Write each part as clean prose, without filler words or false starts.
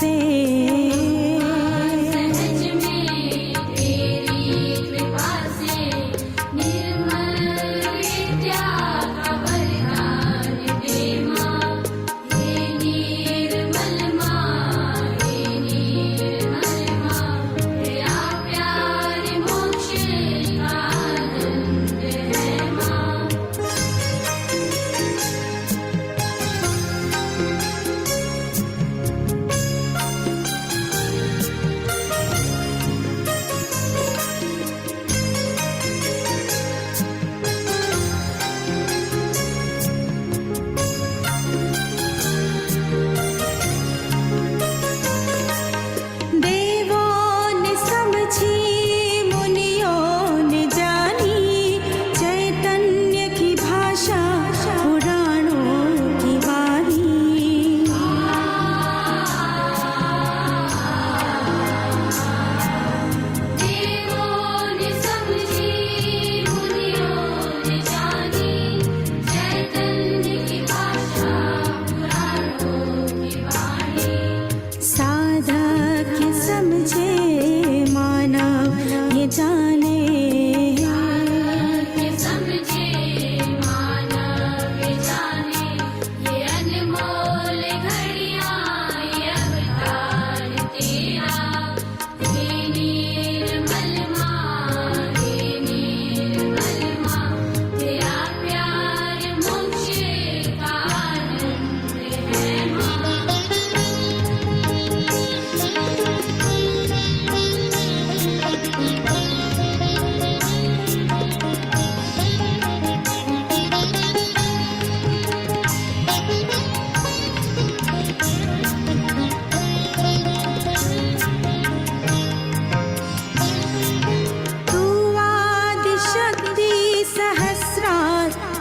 से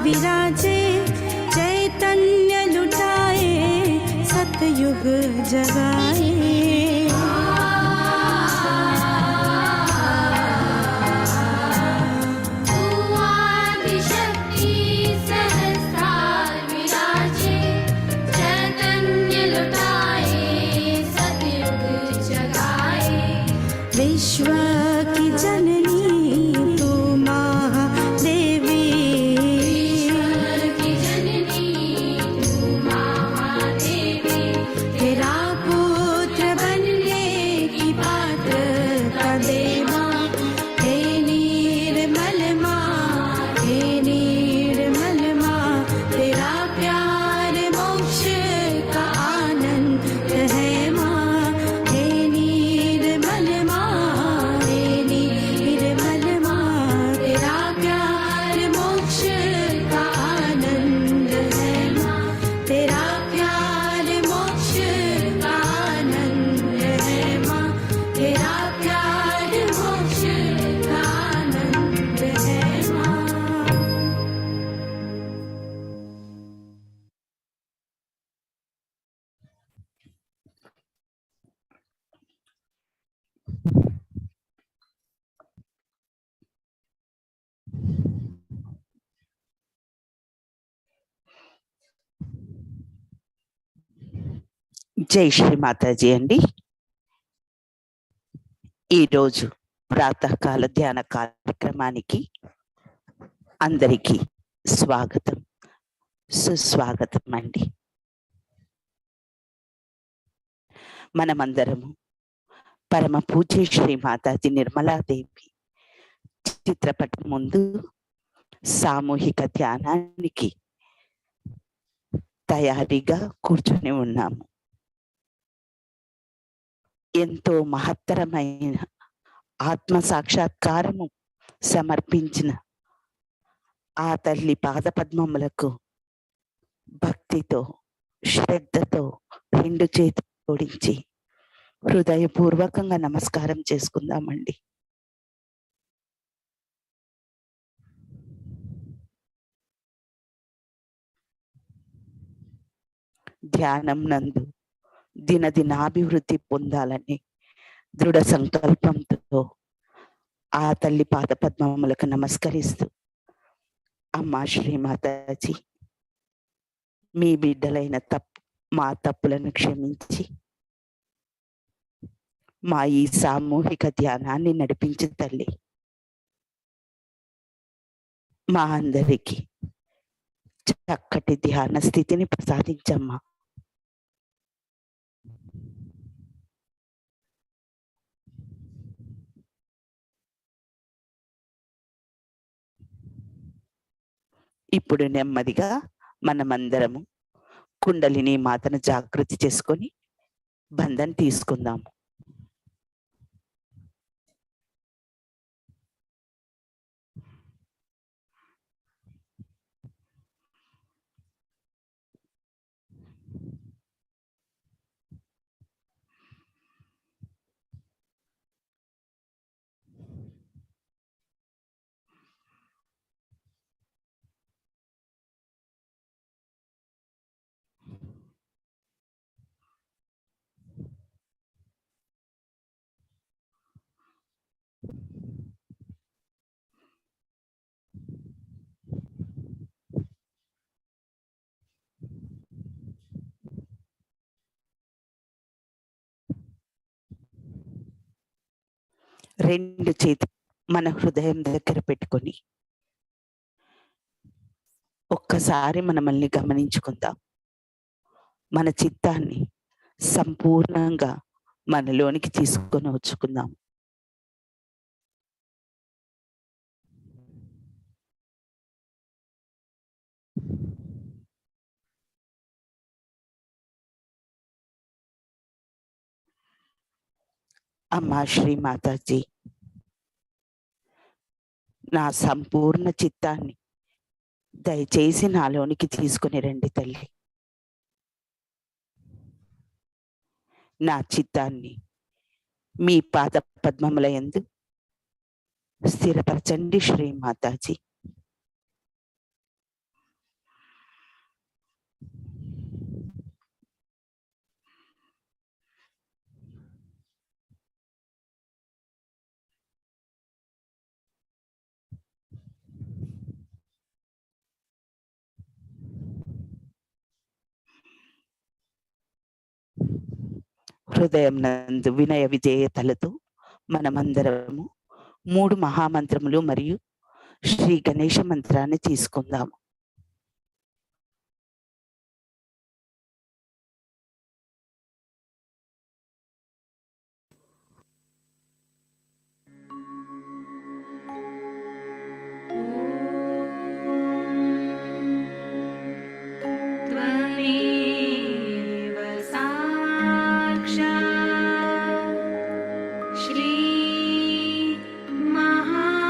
विराजे चैतन्य लुटाए सतयुग जगाए। विश्व की जननी तू महादेवी, तेरा पुत्र बनने की पात्रता दे माँ। हे निर्मल माँ, हे निर्मल माँ, तेरा प्यार मोक्ष का आनंद है माँ। हे निर्मल माँ, జై శ్రీ మాతాజీ అండి. ఈరోజు ప్రాతకాల ధ్యాన కార్యక్రమానికి అందరికీ స్వాగతం, సుస్వాగతం అండి. మనమందరము పరమ పూజ్య శ్రీ మాతాజీ నిర్మలాదేవి చిత్రపటం ముందు సామూహిక ధ్యానానికి తయారీగా కూర్చొని ఉన్నాము. ఎంతో మహత్తరమైన ఆత్మ సాక్షాత్కారము సమర్పించిన ఆ తల్లి పాదపద్మములకు భక్తితో శ్రద్ధతో రెండు చేతులు జోడించి హృదయపూర్వకంగా నమస్కారం చేసుకుందామండి. ధ్యానం నందు దినదినాభివృద్ధి పొందాలని దృఢ సంకల్పంతో ఆ తల్లి పాదపద్మములకు నమస్కరిస్తూ, అమ్మా శ్రీమాతాజీ, మీ బిడ్డలైన మా తప్పులను క్షమించి మా ఈ సామూహిక ధ్యానాన్ని నడిపించు తల్లి. మా అందరికీ చక్కటి ధ్యాన స్థితిని ప్రసాదించమ్మా. ఇప్పుడు నెమ్మదిగా మనమందరము కుండలిని మాతను జాగృతి చేసుకొని బంధం తీసుకుందాము. రెండు చేతి మన హృదయం దగ్గర పెట్టుకొని ఒక్కసారి మనల్ని గమనించుకుందాం. మన చిత్తాన్ని సంపూర్ణంగా మనలోనికి తీసుకొని వచ్చుకుందాం. అమ్మా శ్రీ మాతాజీ, నా సంపూర్ణ చిత్తాన్ని దయచేసి నాలోనికి తీసుకుని రండి తల్లి. నా చిత్తాన్ని మీ పాద పద్మముల యందు స్థిరపరచండి శ్రీ మాతాజీ. హృదయం నందు వినయ విజేతలతో మనమందరము 3 మహామంత్రములు మరియు శ్రీ గణేష మంత్రాన్ని తీసుకుందాము. त्वमेव साक्षात् श्री महालक्ष्मी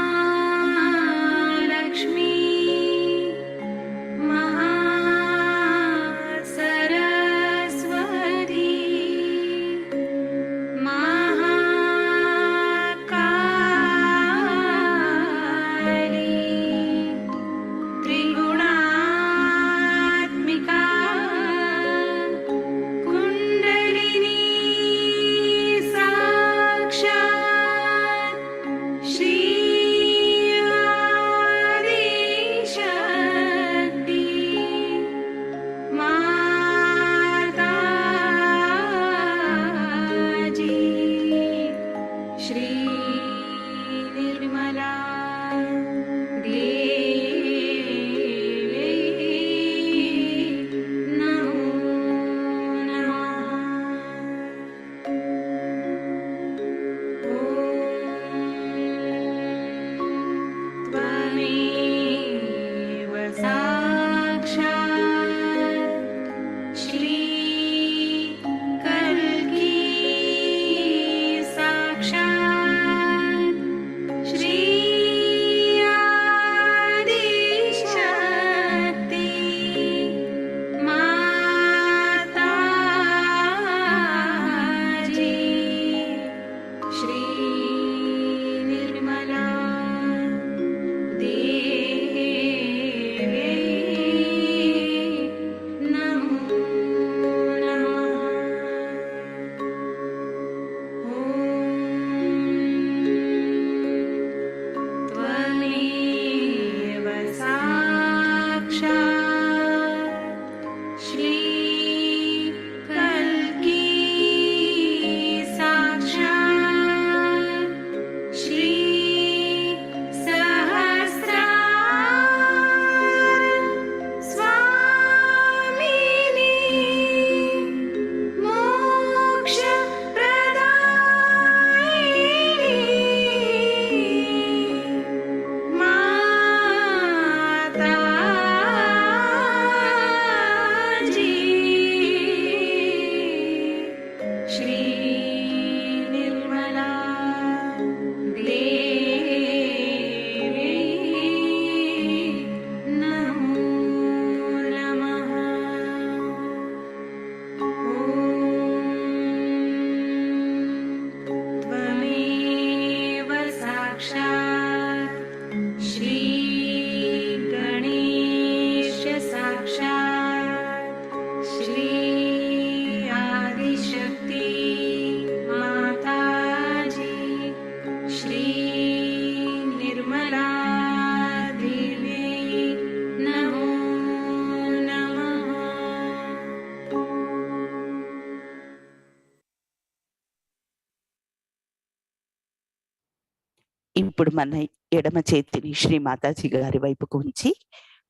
ఇప్పుడు మన ఎడమ చేతిని శ్రీ మాతాజీ గారి వైపుకు ఉంచి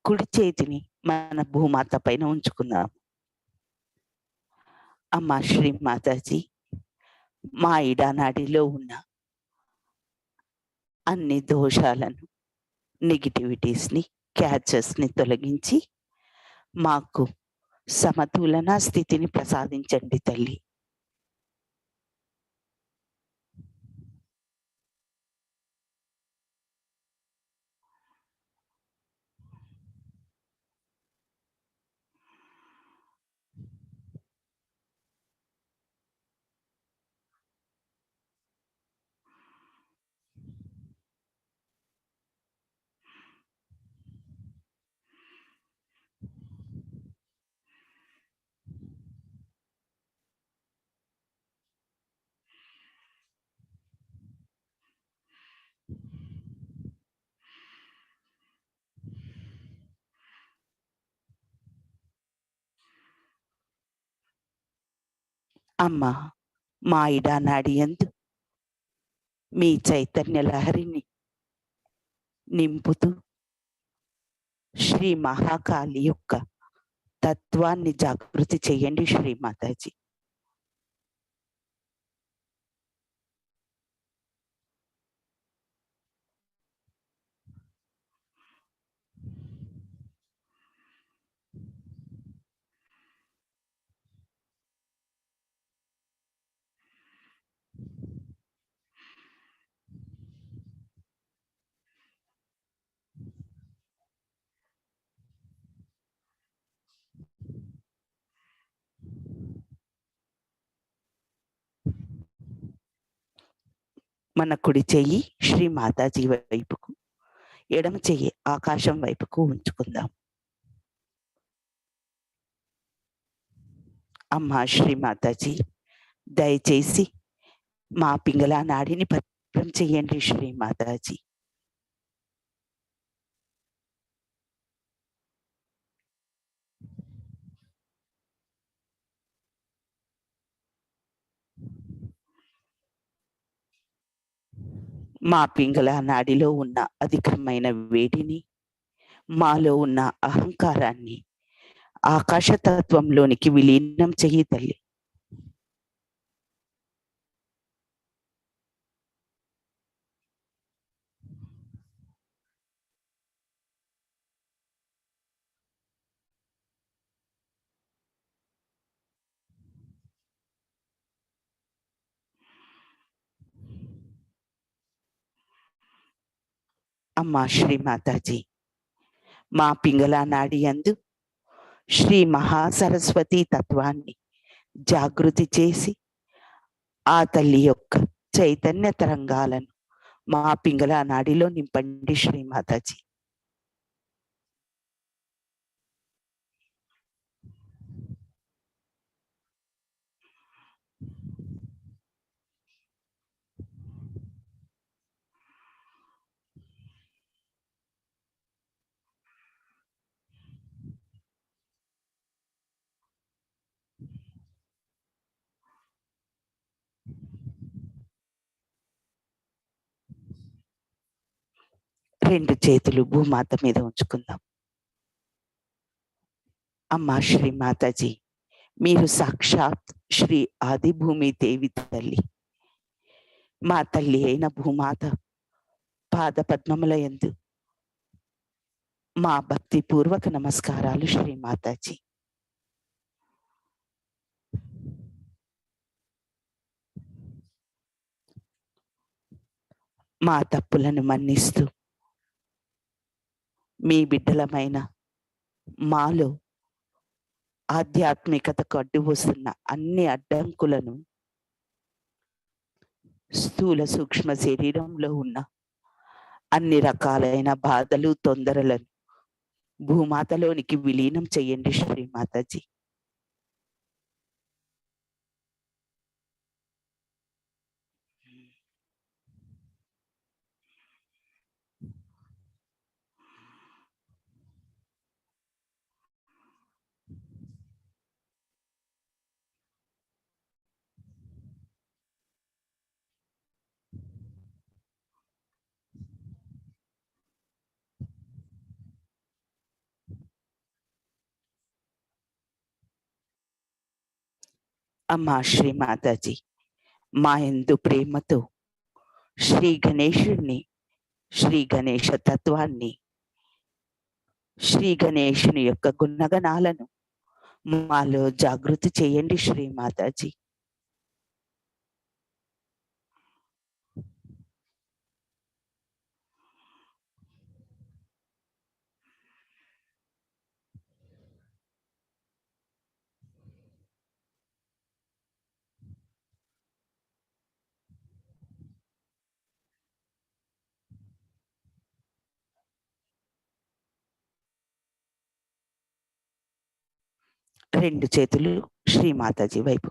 కుడి చేతిని మన భూమాత పైన ఉంచుకుందాం. అమ్మ శ్రీ మాతాజీ, మా ఇడానాడిలో ఉన్న అన్ని దోషాలను, నెగిటివిటీస్ని, క్యాచెస్ని తొలగించి మాకు సమతులన స్థితిని ప్రసాదించండి తల్లి. అమ్మ, మా ఇడానాడి యందు మీ చైతన్య లహరిని నింపుతూ శ్రీ మహాకాళి యొక్క తత్వాన్ని జాగృతి చేయండి శ్రీ మాతాజీ. మన కుడి చెయ్యి శ్రీ మాతాజీ వైపుకు, ఎడమ చెయ్యి ఆకాశం వైపుకు ఉంచుకుందాం. అమ్మ శ్రీ మాతాజీ, దయచేసి మా పింగళ నాడిని భద్రం చెయ్యండి శ్రీ మాతాజీ. మా పింగళ నాడిలో ఉన్న అధికమైన వేడిని, మాలో ఉన్న అహంకారాన్ని ఆకాశతత్వంలోనికి విలీనం చెయ్యి తల్లి. అమ్మ శ్రీ మాతాజీ, మా పింగళ నాడి యందు శ్రీ మహాసరస్వతి తత్వాన్ని జాగృతి చేసి ఆ తల్లి యొక్క చైతన్య తరంగాలను మా పింగళ నాడిలో నింపండి శ్రీ మాతాజీ. రెండు చేతులు భూమాత మీద ఉంచుకుందాం. అమ్మా శ్రీ మాతాజీ, మీరు సాక్షాత్ శ్రీ ఆదిభూమి దేవి తల్లి. మా తల్లి అయిన భూమాత పాద పద్మముల యందు మా భక్తిపూర్వక నమస్కారాలు శ్రీ మాతాజీ. మా తప్పులను మన్నిస్తూ మీ బిడ్డలమైన మాలో ఆధ్యాత్మికతకు అడ్డు వస్తున్న అన్ని అడ్డంకులను, స్థూల సూక్ష్మ శరీరంలో ఉన్న అన్ని రకాలైన బాధలు, తొందరలను భూమాతలోనికి విలీనం చెయ్యండి శ్రీ మాతాజీ. అమ్మా శ్రీ మాతాజీ, మా యందు ప్రేమతో శ్రీ గణేశుణ్ణి, శ్రీ గణేశ తత్వాన్ని, శ్రీ గణేశుని యొక్క గుణగణాలను మాలో జాగృతి చేయండి శ్రీ మాతాజీ. రెండు చేతులు శ్రీ మాతాజీ వైపు.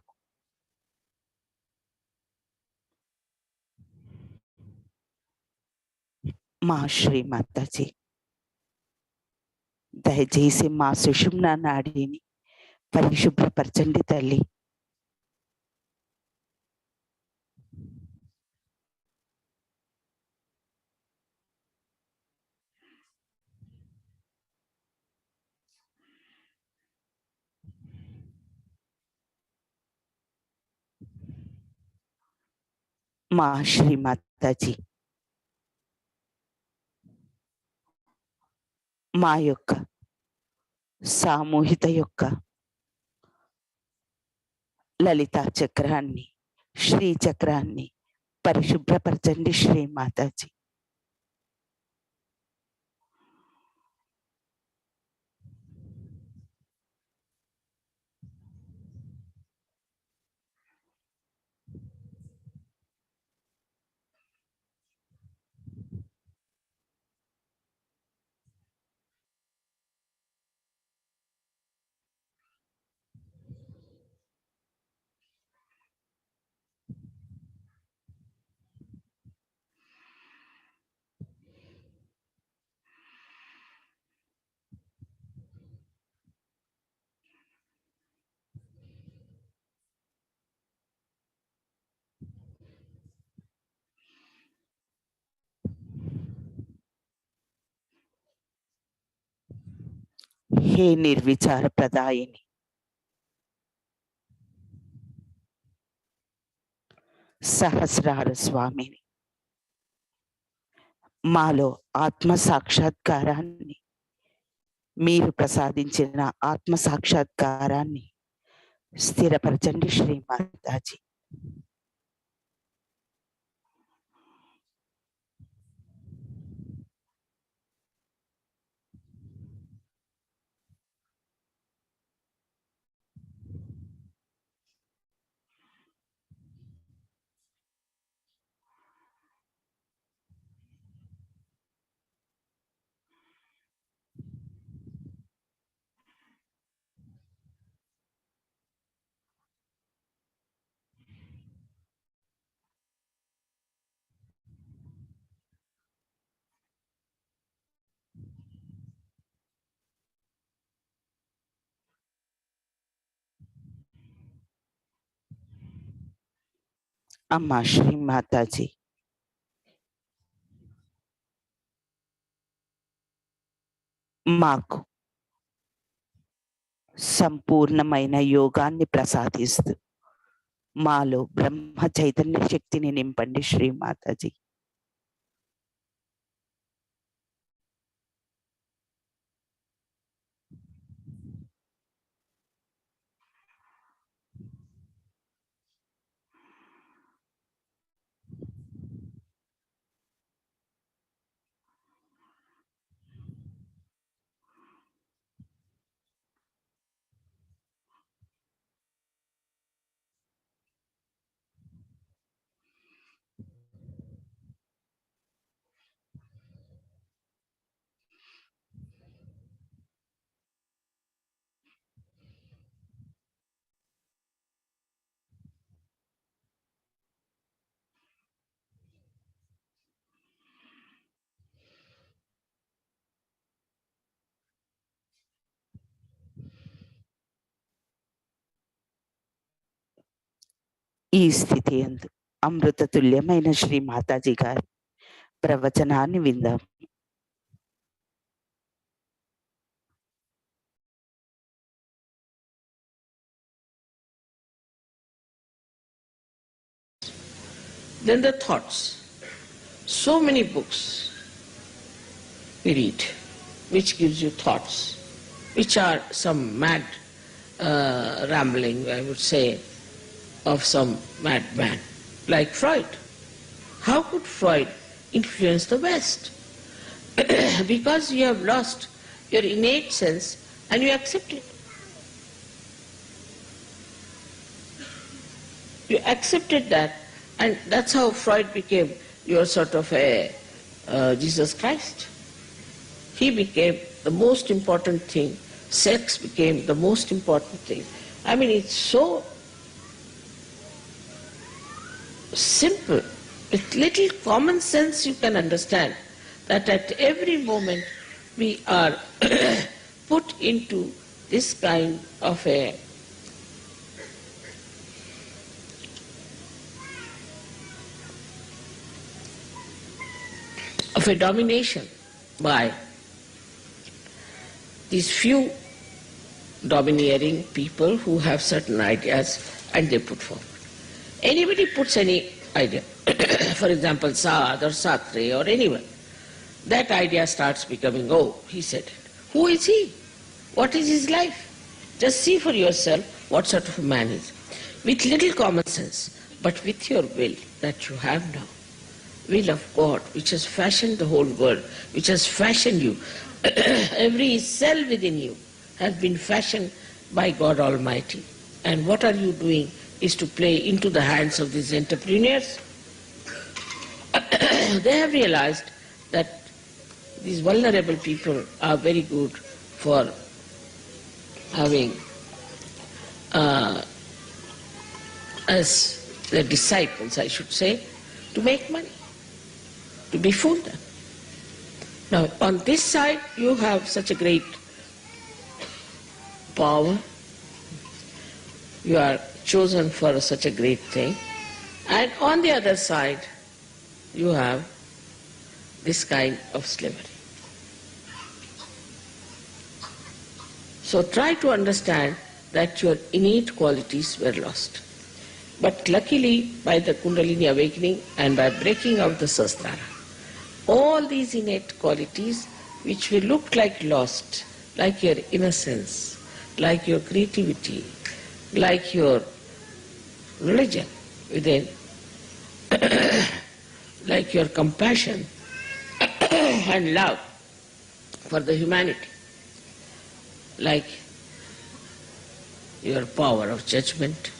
మా శ్రీ మాతాజీ, దయచేసి మా సుషుమ్న నాడిని పరిశుభ్రపరచండి తల్లి. మా శ్రీ మాతాజీ, మా యొక్క సామూహిత యొక్క లలితా చక్రాన్ని, శ్రీ చక్రాన్ని పరిశుభ్రపరచండి శ్రీ మాతాజీ. హే నిర్విచార ప్రదాయిని, సహస్రార స్వామిని, మాలో ఆత్మ సాక్షాత్కారాన్ని, మీరు ప్రసాదించిన ఆత్మ సాక్షాత్కారాన్ని స్థిరపరచండి శ్రీ మాతాజీ. అమ్మా శ్రీ మాతాజీ, మాకు సంపూర్ణమైన యోగాన్ని ప్రసాదిస్తూ మాలో బ్రహ్మ చైతన్య శక్తిని నింపండి శ్రీ మాతాజీ. ఈ స్థితి యందు అమృత తుల్యమైన శ్రీ మాతాజీ గారి ప్రవచనాన్ని విందాం. Then the thoughts. So many books we read, which gives you thoughts, which are some mad rambling, I would say, of some madman, like Freud. How could Freud influence the West? Because you have lost your innate sense and you accept it. You accepted that, and that's how Freud became your sort of a Jesus Christ. He became the most important thing. Sex became the most important thing. I mean, it's so simple. With little common sense you can understand that at every moment we are put into this kind of a domination by these few domineering people who have certain ideas and they put forward. Anybody puts any idea, for example Saad or Sartre or anyone, that idea starts becoming, oh, he said it. Who is he? What is his life? Just see for yourself what sort of a man he is. With little common sense, but with your will that you have now, will of God, which has fashioned the whole world, which has fashioned you, every cell within you has been fashioned by God Almighty. And what are you doing is to play into the hands of these entrepreneurs. They have realized that these vulnerable people are very good for having as their disciples, I should say, to make money, to befool them. Now, on this side, you have such a great power. You are chosen for such a great thing. And on the other side, you have this kind of slavery. So try to understand that your innate qualities were lost. But luckily, by the Kundalini awakening and by breaking out the Sahasrara, all these innate qualities which will look like lost, like your innocence, like your creativity, like your religion within, like your compassion and love for the humanity, like your power of judgment,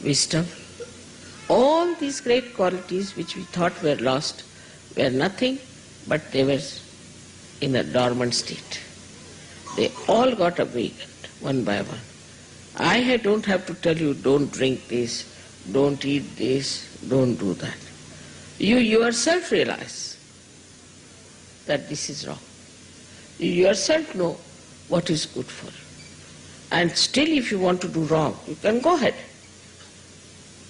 wisdom, all these great qualities which we thought were lost were nothing but they were in a dormant state. They all got awakened one by one. I don't have to tell you, don't drink this, don't eat this, don't do that. You yourself realize that this is wrong. You yourself know what is good for you. And still if you want to do wrong, you can go ahead.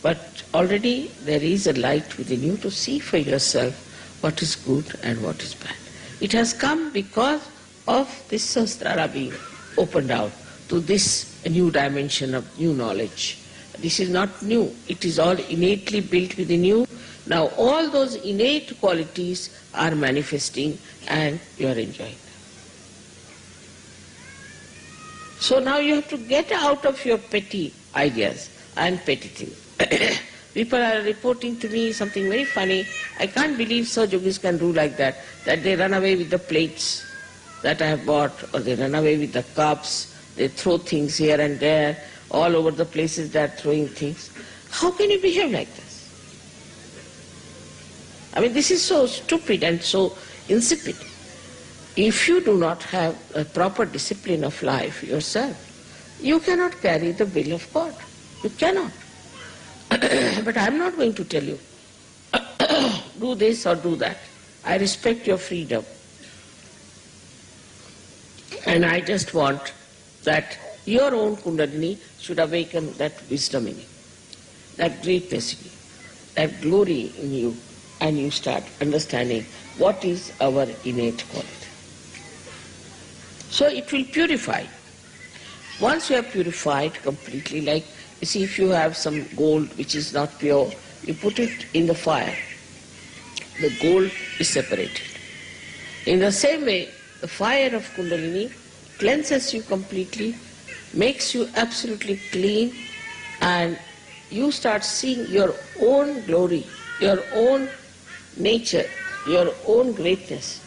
But already there is a light within you to see for yourself what is good and what is bad. It has come because of this Sahasrara being opened out to this new dimension of new knowledge. This is not new, it is all innately built within you. Now all those innate qualities are manifesting and you are enjoying them. So now you have to get out of your petty ideas and petty things. People are reporting to me something very funny. I can't believe Sir Yogis can do like that they run away with the plates that I have bought, or they run away with the cups, they throw things here and there, all over the places they are throwing things. How can you behave like this? I mean, this is so stupid and so insipid. If you do not have a proper discipline of life yourself, you cannot carry the will of God. You cannot. But I am not going to tell you, do this or do that. I respect your freedom. And I just want that your own Kundalini should awaken that wisdom in you, that greatness in you, that glory in you, and you start understanding what is our innate quality. So it will purify. Once you have purified completely, like you see, if you have some gold which is not pure, you put it in the fire, the gold is separated. In the same way, the fire of Kundalini cleanses you completely, makes you absolutely clean, and you start seeing your own glory, your own nature, your own greatness.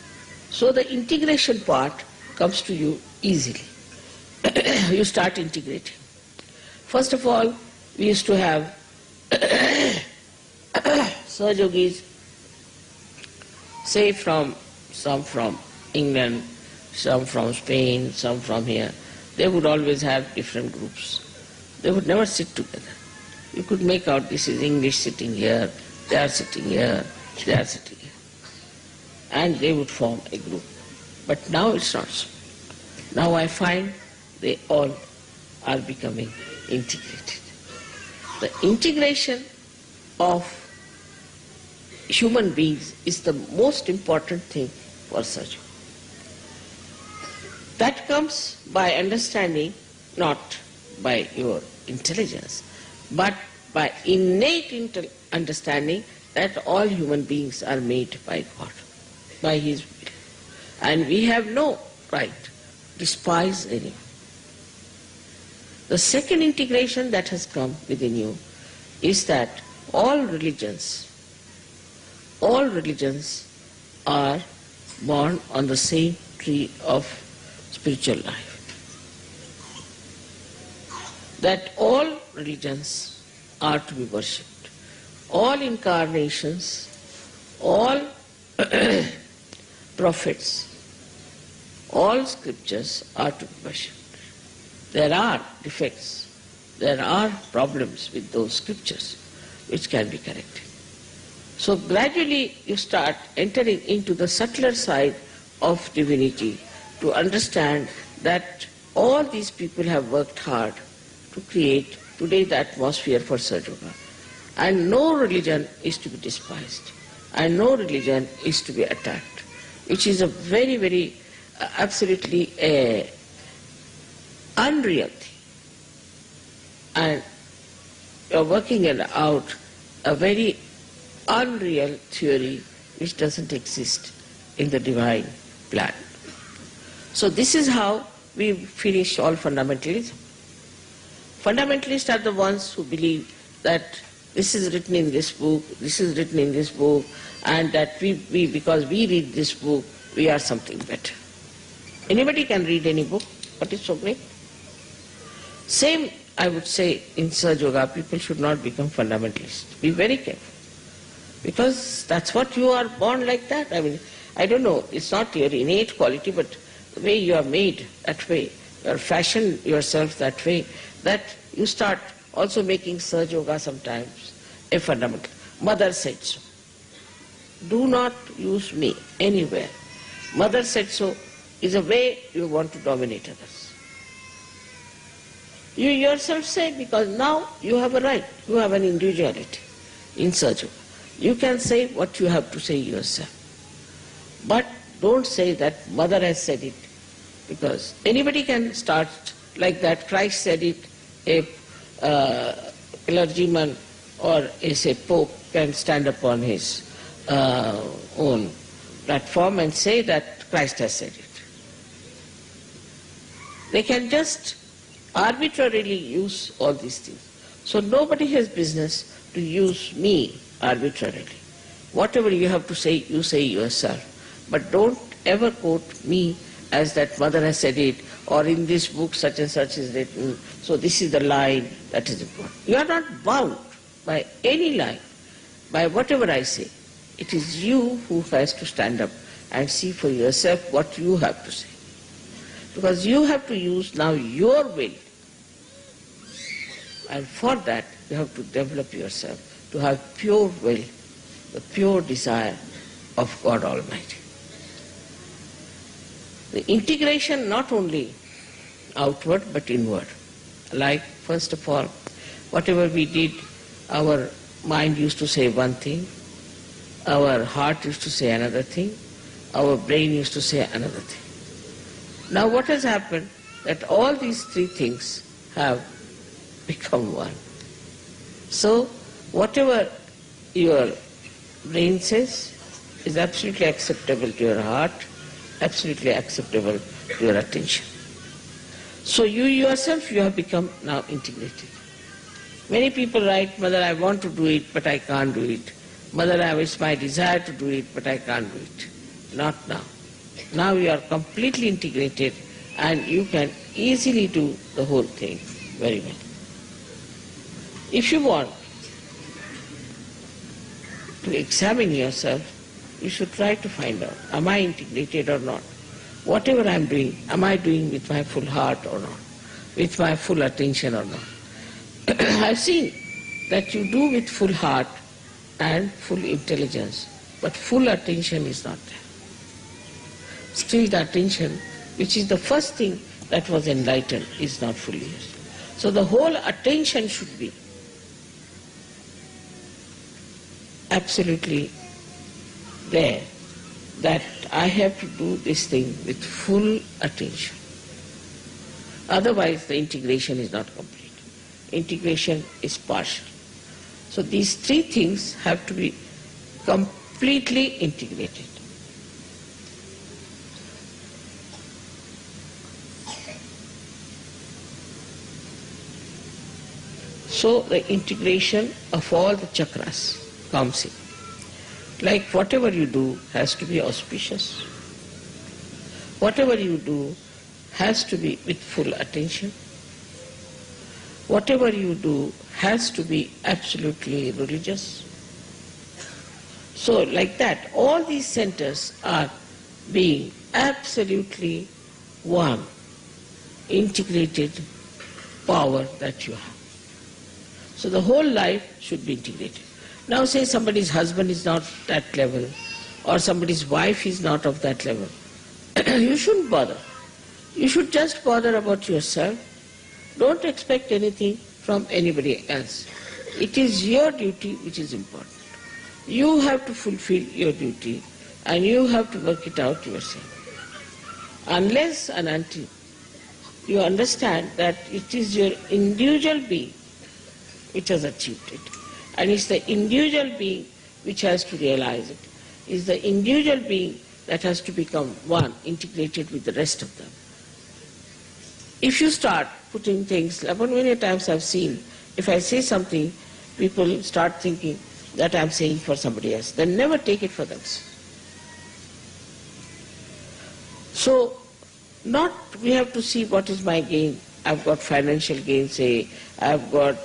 So the integration part comes to you easily. You start integrating. First of all, we used to have Sahajogis, say some from England, some from Spain, some from here. They would always have different groups. They would never sit together. You could make out this is English sitting here, they are sitting here, they are sitting here. And they would form a group. But now it's not so. Now I find they all are becoming integrated. The integration of human beings is the most important thing for Sahaja. That comes by understanding, not by your intelligence, but by innate understanding that all human beings are made by God, by His will. And we have no right to despise anyone. The second integration that has come within you is that all religions are born on the same tree of spiritual life. That all religions are to be worshipped. All incarnations, all prophets, all scriptures are to be worshipped. There are defects, there are problems with those scriptures which can be corrected. So gradually you start entering into the subtler side of divinity to understand that all these people have worked hard to create today the atmosphere for Sahaja. And no religion is to be despised, and no religion is to be attacked, which is a very, very absolutely unreal thing. And you're working out a very unreal theory which doesn't exist in the divine plan. So this is how we finish all fundamentalism. Fundamentalists are the ones who believe that this is written in this book, this is written in this book, and that we because we read this book, we are something better. Anybody can read any book, but it's so great. Same, I would say, in Sahaja, people should not become fundamentalists. Be very careful. Because that's what you are born like that. I mean, I don't know, it's not your innate quality, but the way you are made that way, you are fashioned yourself that way, that you start also making Sahaja sometimes a fundamental. Mother said so. Do not use me anywhere. Mother said so is a way you want to dominate others. You yourself say, because now you have a right, you have an individuality in Sahaja. You can say what you have to say yourself. But don't say that mother has said it, because anybody can start like that. Christ said it, a clergyman or a pope can stand upon his own platform and say that Christ has said it. They can just arbitrarily use all these things. So nobody has business to use me arbitrarily. Whatever you have to say, you say yourself. But don't ever quote me as that mother has said it, or in this book such and such is written, so this is the line that is important. You are not bound by any line, by whatever I say. It is you who has to stand up and see for yourself what you have to say. Because you have to use now your will. And for that you have to develop yourself, to have pure will, the pure desire of God Almighty. The integration not only outward but inward. Like, first of all, whatever we did, our mind used to say one thing, our heart used to say another thing, our brain used to say another thing. Now what has happened, that all these three things have become one. So whatever your brain says is absolutely acceptable to your heart, absolutely acceptable to your attention. So you yourself, you have become now integrated. Many people write, Mother, I want to do it, but I can't do it. Mother, it's my desire to do it, but I can't do it. Not now. Now you are completely integrated and you can easily do the whole thing very well. If you want to examine yourself, you should try to find out, am I integrated or not? Whatever I am doing, am I doing with my full heart or not? With my full attention or not? I've seen that you do with full heart and full intelligence, but full attention is not there. Still the attention, which is the first thing that was enlightened, is not fully used. So the whole attention should be absolutely there, that I have to do this thing with full attention. Otherwise the integration is not complete. Integration is partial. So these three things have to be completely integrated. So the integration of all the chakras comes in. Like whatever you do has to be auspicious. Whatever you do has to be with full attention. Whatever you do has to be absolutely religious. So like that, all these centers are being absolutely one, integrated power that you have. So the whole life should be integrated. Now say somebody's husband is not that level, or somebody's wife is not of that level. You shouldn't bother. You should just bother about yourself. Don't expect anything from anybody else. It is your duty which is important. You have to fulfill your duty and you have to work it out yourself. Unless and until you understand that it is your individual being which has achieved it, and it's the individual being which has to realize it. It's the individual being that has to become one, integrated with the rest of them. If you start putting things, many times I've seen, if I say something, people start thinking that I'm saying for somebody else. They never take it for themselves. So, we have to see what is my gain. I've got financial gains, say, I've got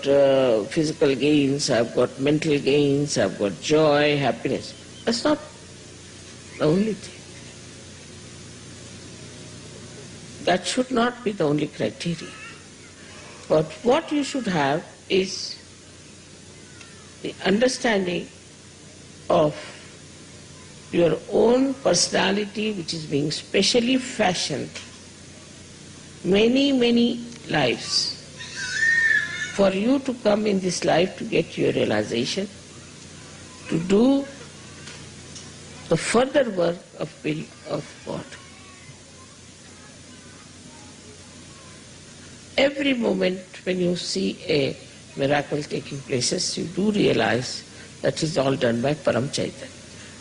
physical gains, I've got mental gains, I've got joy, happiness. That's not the only thing. That should not be the only criteria. But what you should have is the understanding of your own personality, which is being specially fashioned many, many lives for you to come in this life to get your realization, to do the further work of will of God. Every moment when you see a miracle taking places, you do realize that is all done by Param Chaitanya.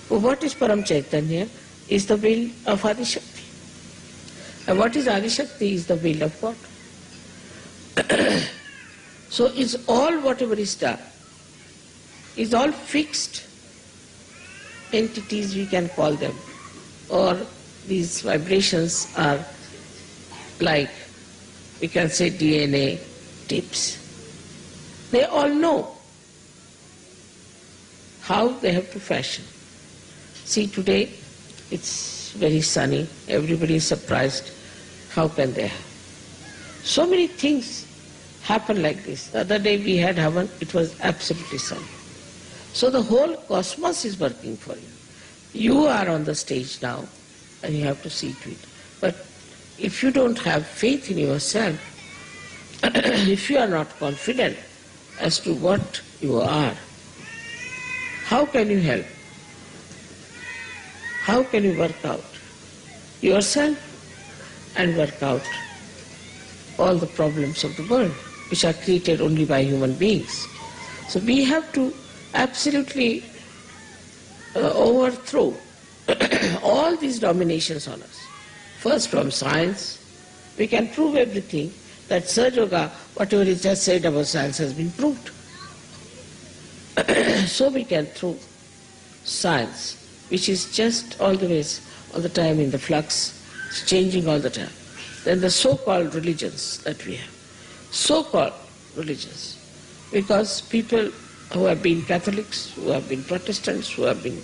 Well, what is Param Chaitanya? Is the will of Adi Shakti. And what is Adi Shakti? Is the will of God. So it's all whatever is done, is all fixed entities, we can call them, or these vibrations are like, we can say, DNA tips. They all know how they have to fashion. See, today it's very sunny, everybody is surprised. How can they have? So many things happen like this. The other day we had Havan, it was absolutely sunny. So the whole cosmos is working for you. You are on the stage now and you have to see to it. But if you don't have faith in yourself, if you are not confident as to what you are, how can you help? How can you work out yourself and work out all the problems of the world, which are created only by human beings? So we have to absolutely overthrow all these dominations on us. First, from science, we can prove everything that Sahaja Yoga, whatever is just said about science, has been proved. So we can through science, which is just all the time in the flux, it's changing all the time. Then the so-called religions that we have, so-called religions, because people who have been Catholics, who have been Protestants, who have been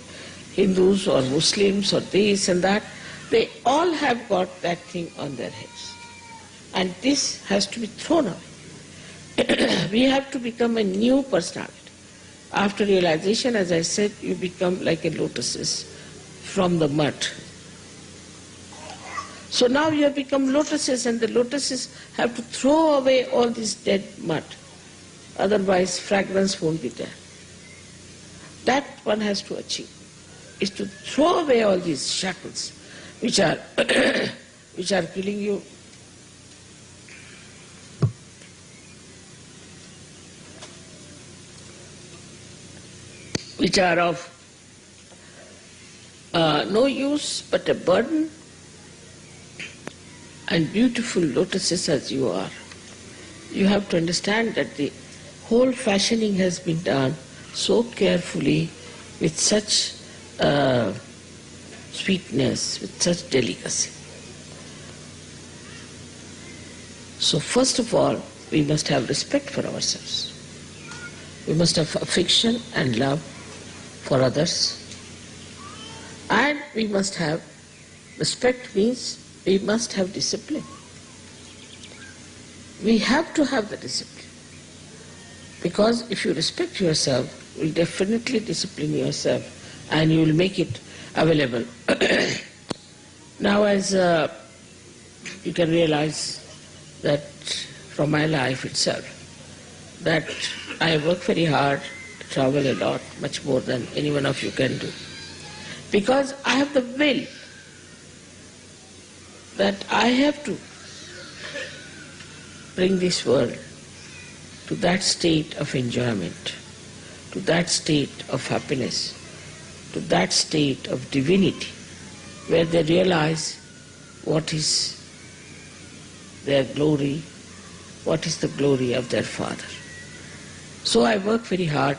Hindus or Muslims or this and that, they all have got that thing on their heads. And this has to be thrown away. We have to become a new personality. After realization, as I said, you become like a lotuses from the mud. So now you have become lotuses, and the lotuses have to throw away all this dead mud. Otherwise fragrance won't be there. That one has to achieve, is to throw away all these shackles which are which are killing you. Which are of no use but a burden. And beautiful lotuses as you are, you have to understand that the whole fashioning has been done so carefully, with such sweetness, with such delicacy. So first of all, we must have respect for ourselves. We must have affection and love for others. And we must have, respect means we must have discipline. We have to have the discipline. Because if you respect yourself, you will definitely discipline yourself and you will make it available. Now as you can realize that from my life itself, that I work very hard, travel a lot, much more than any one of you can do. Because I have the will that I have to bring this world to that state of enjoyment, to that state of happiness, to that state of divinity, where they realize what is their glory, what is the glory of their Father. So I work very hard,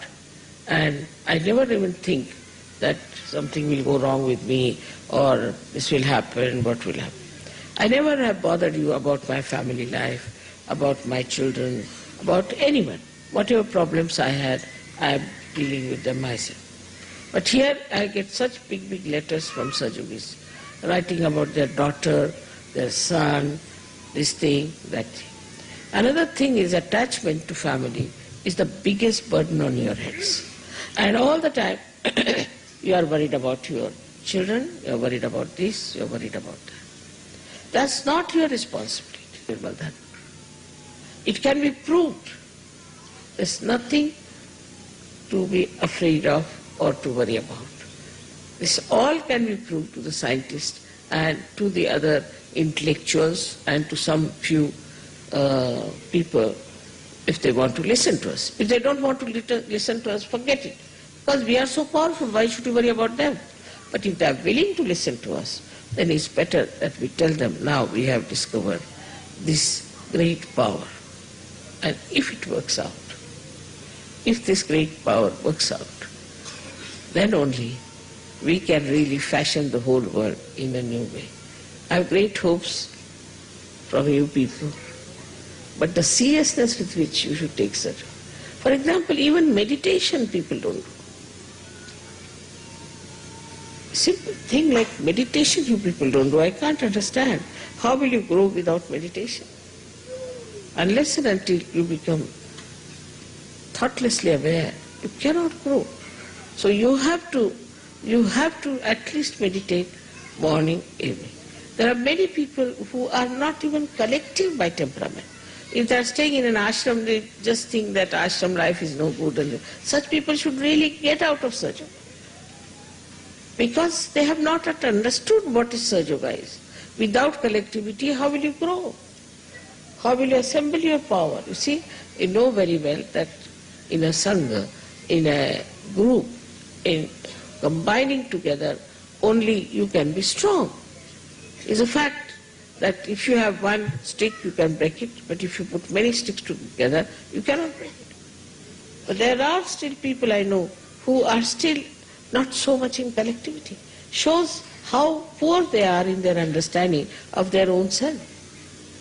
and I never even think that something will go wrong with me, or this will happen, what will happen. I never have bothered you about my family life, about my children, about anyone. Whatever problems I had, I am dealing with them myself. But here I get such big, big letters from Sajogis, writing about their daughter, their son, this thing, that thing. Another thing is attachment to family is the biggest burden on your heads. And all the time you are worried about your children, you are worried about this, you are worried about that. That's not your responsibility. It can be proved. There's nothing to be afraid of or to worry about. This all can be proved to the scientists and to the other intellectuals and to some few people if they want to listen to us. If they don't want to listen to us, forget it. Because we are so powerful, why should we worry about them? But if they are willing to listen to us, then it's better that we tell them, now we have discovered this great power. And if it works out, if this great power works out, then only we can really fashion the whole world in a new way. I have great hopes from you people, but the seriousness with which you should take such. For example, even meditation people don't do. Simple thing like meditation you people don't do. I can't understand. How will you grow without meditation? Unless and until you become thoughtlessly aware, you cannot grow. So you have to at least meditate morning, evening. There are many people who are not even collective by temperament. If they are staying in an ashram, they just think that ashram life is no good. And such people should really get out of Sahaja Yoga. Because they have not yet understood what is Sahaja Yoga is. Without collectivity, how will you grow? How will you assemble your power? You see, you know very well that in a Sangha, in a group, in combining together, only you can be strong. It's a fact that if you have one stick, you can break it, but if you put many sticks together, you cannot break it. But there are still people I know who are still not so much in collectivity. Shows how poor they are in their understanding of their own self.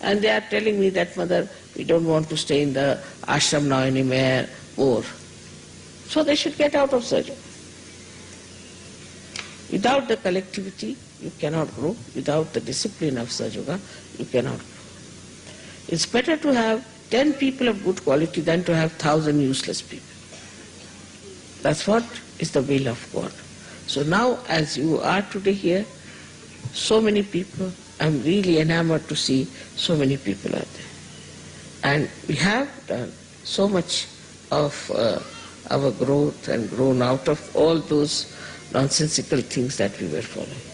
And they are telling me that, Mother, we don't want to stay in the ashram now anymore, more. So they should get out of Sahaja. Without the collectivity, you cannot grow. Without the discipline of Sahaja, you cannot grow. It's better to have 10 people of good quality than to have 1,000 useless people. That's what is the will of God. So now, as you are today here, so many people, I'm really enamored to see so many people out there. And we have done so much of our growth and grown out of all those nonsensical things that we were following.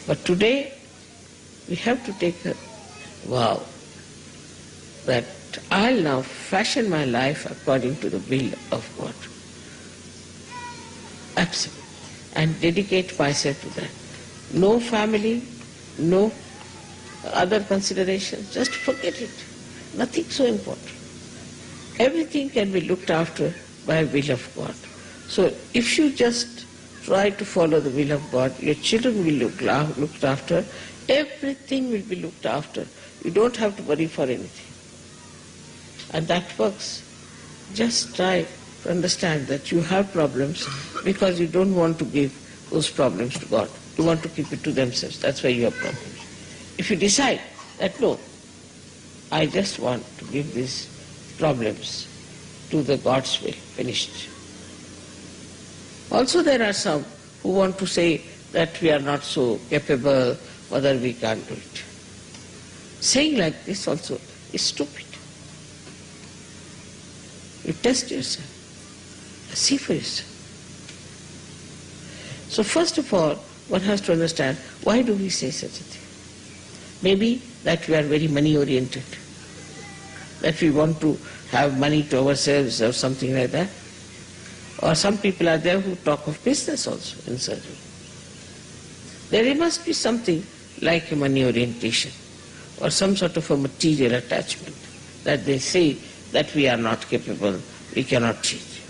But today, we have to take a vow that I'll now fashion my life according to the will of God. Absolutely. And dedicate myself to that. No family, no other considerations, just forget it. Nothing so important. Everything can be looked after by will of God. So if you just try to follow the will of God, your children will be looked after, everything will be looked after. You don't have to worry for anything. And that works. Just try to understand that you have problems because you don't want to give those problems to God. You want to keep it to themselves. That's why you have problems. If you decide that, no, I just want to give these problems to the God's will, finished. Also there are some who want to say that we are not so capable, whether we can't do it. Saying like this also is stupid. You test yourself. See for yourself. So first of all, one has to understand, why do we say such a thing? Maybe that we are very money oriented, that we want to have money to ourselves or something like that. Or some people are there who talk of business also in surgery. There must be something like a money orientation or some sort of a material attachment that they say that we are not capable, we cannot change.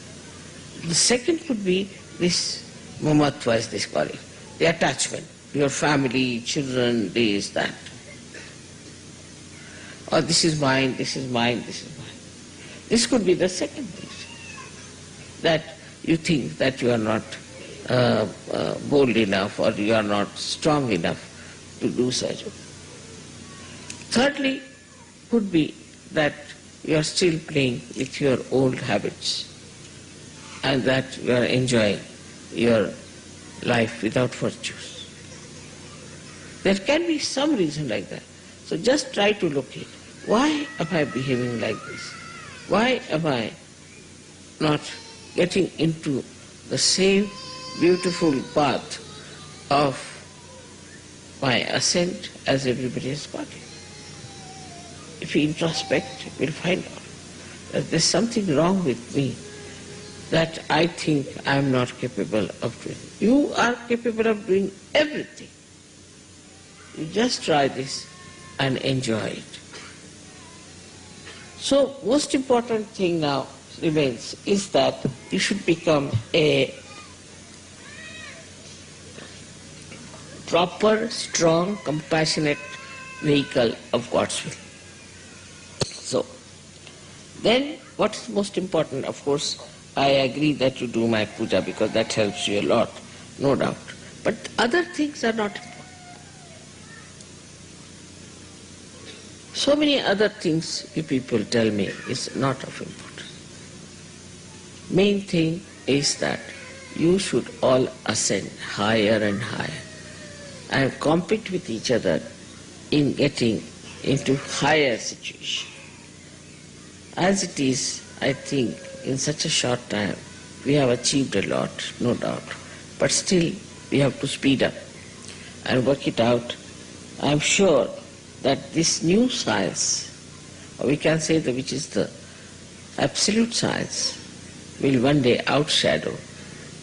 The second could be this mamatva, as they call it, the attachment, your family, children, this, that. Or this is mine, this is mine, this is mine. This could be the second reason, that you think that you are not bold enough or you are not strong enough to do such. Thirdly, could be that you are still playing with your old habits and that you are enjoying your life without virtues. There can be some reason like that. So just try to locate, why am I behaving like this? Why am I not getting into the same beautiful path of my ascent as everybody has got it? If you introspect, you will find out that there's something wrong with me that I think I am not capable of doing. You are capable of doing everything. You just try this and enjoy it. So most important thing now remains is that you should become a proper, strong, compassionate vehicle of God's will. So, then what is most important? Of course, I agree that you do my puja because that helps you a lot, no doubt. But other things are not important. So many other things you people tell me is not of importance. Main thing is that you should all ascend higher and higher and compete with each other in getting into higher situation. As it is, I think, in such a short time, we have achieved a lot, no doubt. But still, we have to speed up and work it out. I am sure that this new science, or we can say that which is the absolute science, will one day outshadow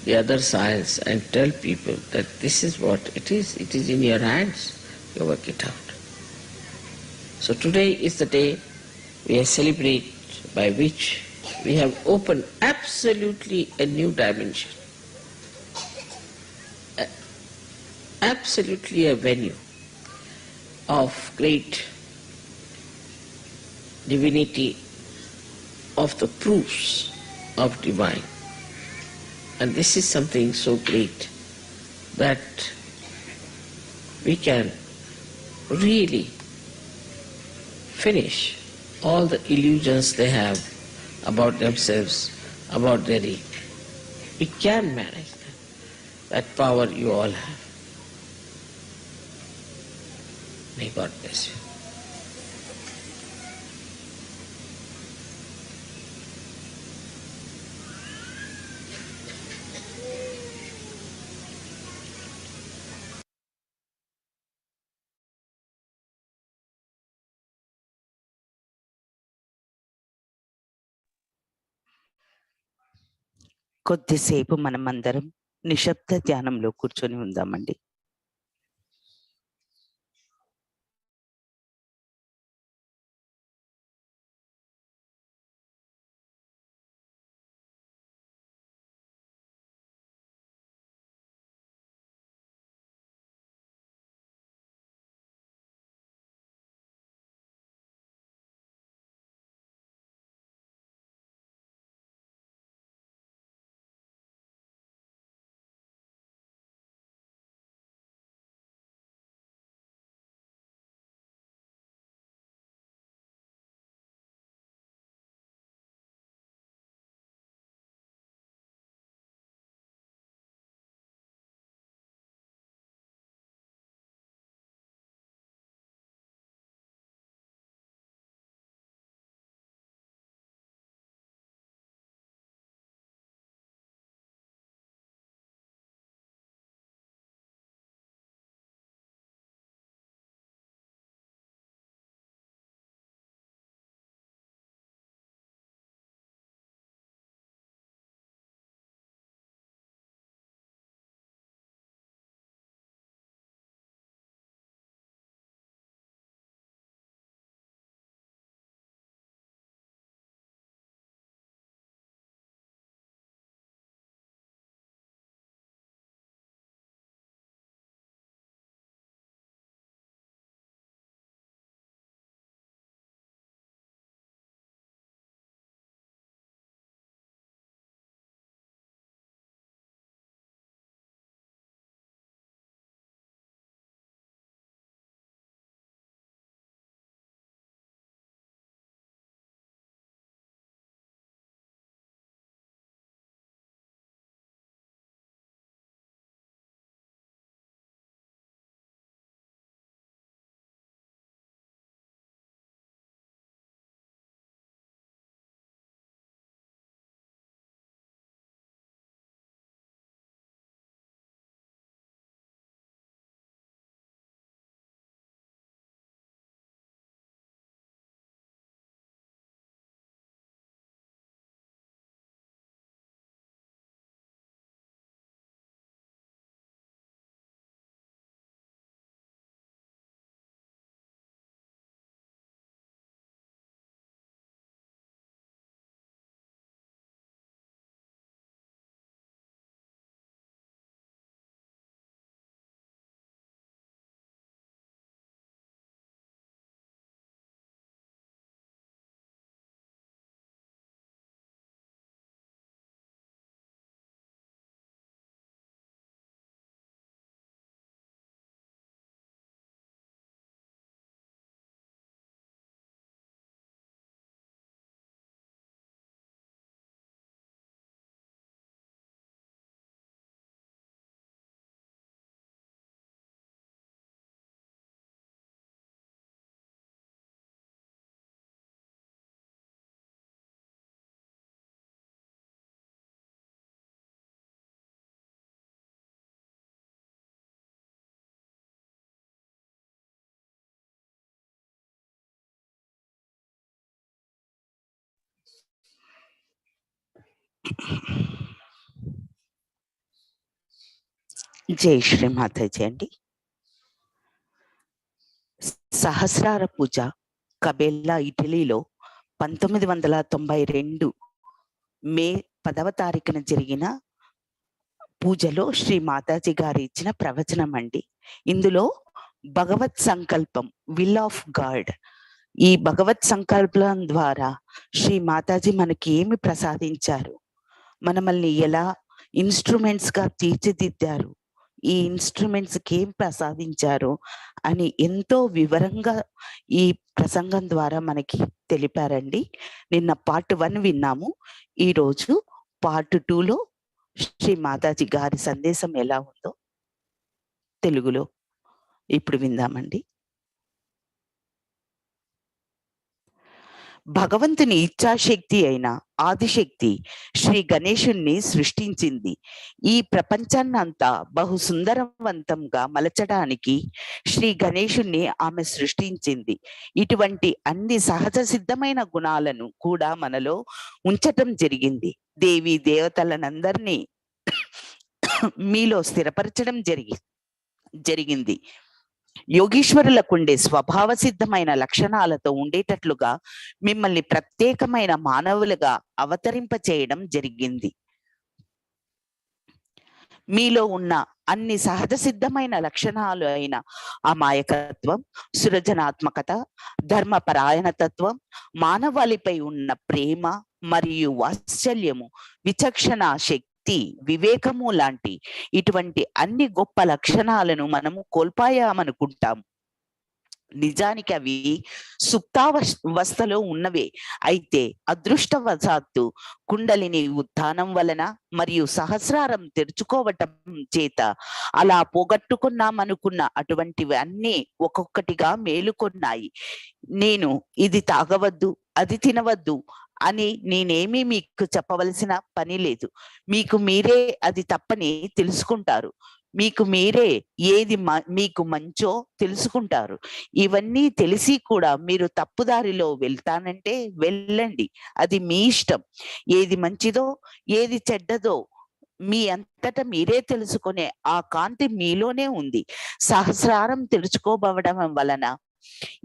the other science and tell people that this is what it is in your hands, you work it out. So today is the day we celebrate by which we have opened absolutely a new dimension, absolutely a venue of great divinity, of the proofs of divine. And this is something so great that we can really finish all the illusions they have about themselves, about their ego. We can manage that. That power you all have. May God bless you. కొద్దిసేపు మనమందరం నిశ్శబ్ద ధ్యానంలో కూర్చొని ఉందామండి. జై శ్రీ మాతాజీ అండి. సహస్రార పూజ కబెల్లా, ఇటలీలో 1992 మే 10వ తారీఖున జరిగిన పూజలో శ్రీ మాతాజీ గారు ఇచ్చిన ప్రవచనం అండి. ఇందులో భగవత్ సంకల్పం, విల్ ఆఫ్ గాడ్, ఈ భగవత్ సంకల్పం ద్వారా శ్రీ మాతాజీ మనకి ఏమి ప్రసాదించారు, మనల్ని ఎలా ఇన్స్ట్రుమెంట్స్ గా తీర్చిదిద్దారు, ఈ ఇన్స్ట్రుమెంట్స్ కి ఏం ప్రసాదించారు అని ఎంతో వివరంగా ఈ ప్రసంగం ద్వారా మనకి తెలిపారండి. నిన్న పార్ట్ 1 విన్నాము. ఈరోజు పార్ట్ 2లో శ్రీ మాతాజీ గారి సందేశం ఎలా ఉందో తెలుగులో ఇప్పుడు విందామండి. భగవంతుని ఇచ్ఛాశక్తి అయిన ఆదిశక్తి శ్రీ గణేశుణ్ణి సృష్టించింది. ఈ ప్రపంచాన్నంతా బహు సుందరవంతంగా మలచడానికి శ్రీ గణేశుణ్ణి ఆమె సృష్టించింది. ఇటువంటి అన్ని సహజ సిద్ధమైన గుణాలను కూడా మనలో ఉంచటం జరిగింది. దేవి దేవతలనందరినీ మీలో స్థిరపరచడం జరిగింది. యోగీశ్వరులకుండే స్వభావ సిద్ధమైన లక్షణాలతో ఉండేటట్లుగా మిమ్మల్ని ప్రత్యేకమైన మానవులుగా అవతరింప చేయడం జరిగింది. మీలో ఉన్న అన్ని సహజ సిద్ధమైన లక్షణాలు అయిన అమాయకత్వం, సృజనాత్మకత, ధర్మపరాయణతత్వం, మానవాళిపై ఉన్న ప్రేమ మరియు వాత్సల్యము, విచక్షణ శక్తి, వివేకము లాంటి ఇటువంటి అన్ని గొప్ప లక్షణాలను మనము కోల్పోయామనుకుంటాము. నిజానికి అవి సుప్తావస్థలో ఉన్నవే. అయితే అదృష్టవశాత్తు కుండలిని ఉత్థానం వలన మరియు సహస్రారం తెరుచుకోవటం చేత అలా పోగొట్టుకున్నామనుకున్న అటువంటివి అన్నీ ఒక్కొక్కటిగా మేలుకొన్నాయి. నేను ఇది తాగవద్దు, అది తినవద్దు అని నేనేమీ మీకు చెప్పవలసిన పని లేదు. మీకు మీరే అది తప్పని తెలుసుకుంటారు. మీకు మీరే ఏది మీకు మంచో తెలుసుకుంటారు. ఇవన్నీ తెలిసి కూడా మీరు తప్పుదారిలో వెళ్తానంటే వెళ్ళండి, అది మీ ఇష్టం. ఏది మంచిదో ఏది చెడ్డదో మీ అంతటా మీరే తెలుసుకునే ఆ కాంతి మీలోనే ఉంది. సహస్రారం తెరుచుకోబడడం వలన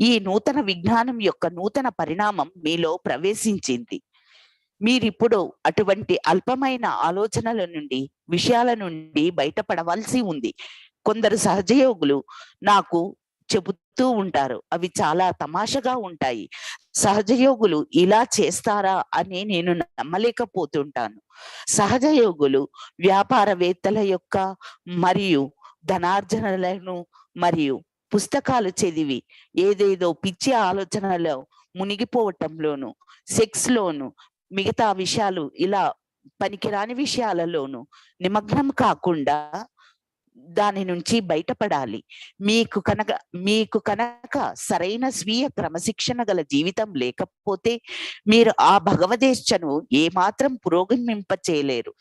ఈ నూతన విజ్ఞానం యొక్క నూతన పరిణామం మీలో ప్రవేశించింది. మీరిప్పుడు అటువంటి అల్పమైన ఆలోచనల నుండి, విషయాల నుండి బయటపడవలసి ఉంది. కొందరు సహజయోగులు నాకు చెబుతూ ఉంటారు, అవి చాలా తమాషగా ఉంటాయి. సహజయోగులు ఇలా చేస్తారా అని నేను నమ్మలేకపోతుంటాను. సహజయోగులు వ్యాపారవేత్తల యొక్క మరియు ధనార్జనలను మరియు పుస్తకాలు చదివి ఏదేదో పిచ్చి ఆలోచనలో మునిగిపోవటంలోను, సెక్స్ లోను, మిగతా విషయాలు ఇలా పనికిరాని విషయాలలోను నిమగ్నం కాకుండా దాని నుంచి బయటపడాలి. మీకు కనుక సరైన స్వీయ క్రమశిక్షణ గల జీవితం లేకపోతే మీరు ఆ భగవదేచ్ఛను ఏమాత్రం పురోగమింప చేయలేరు.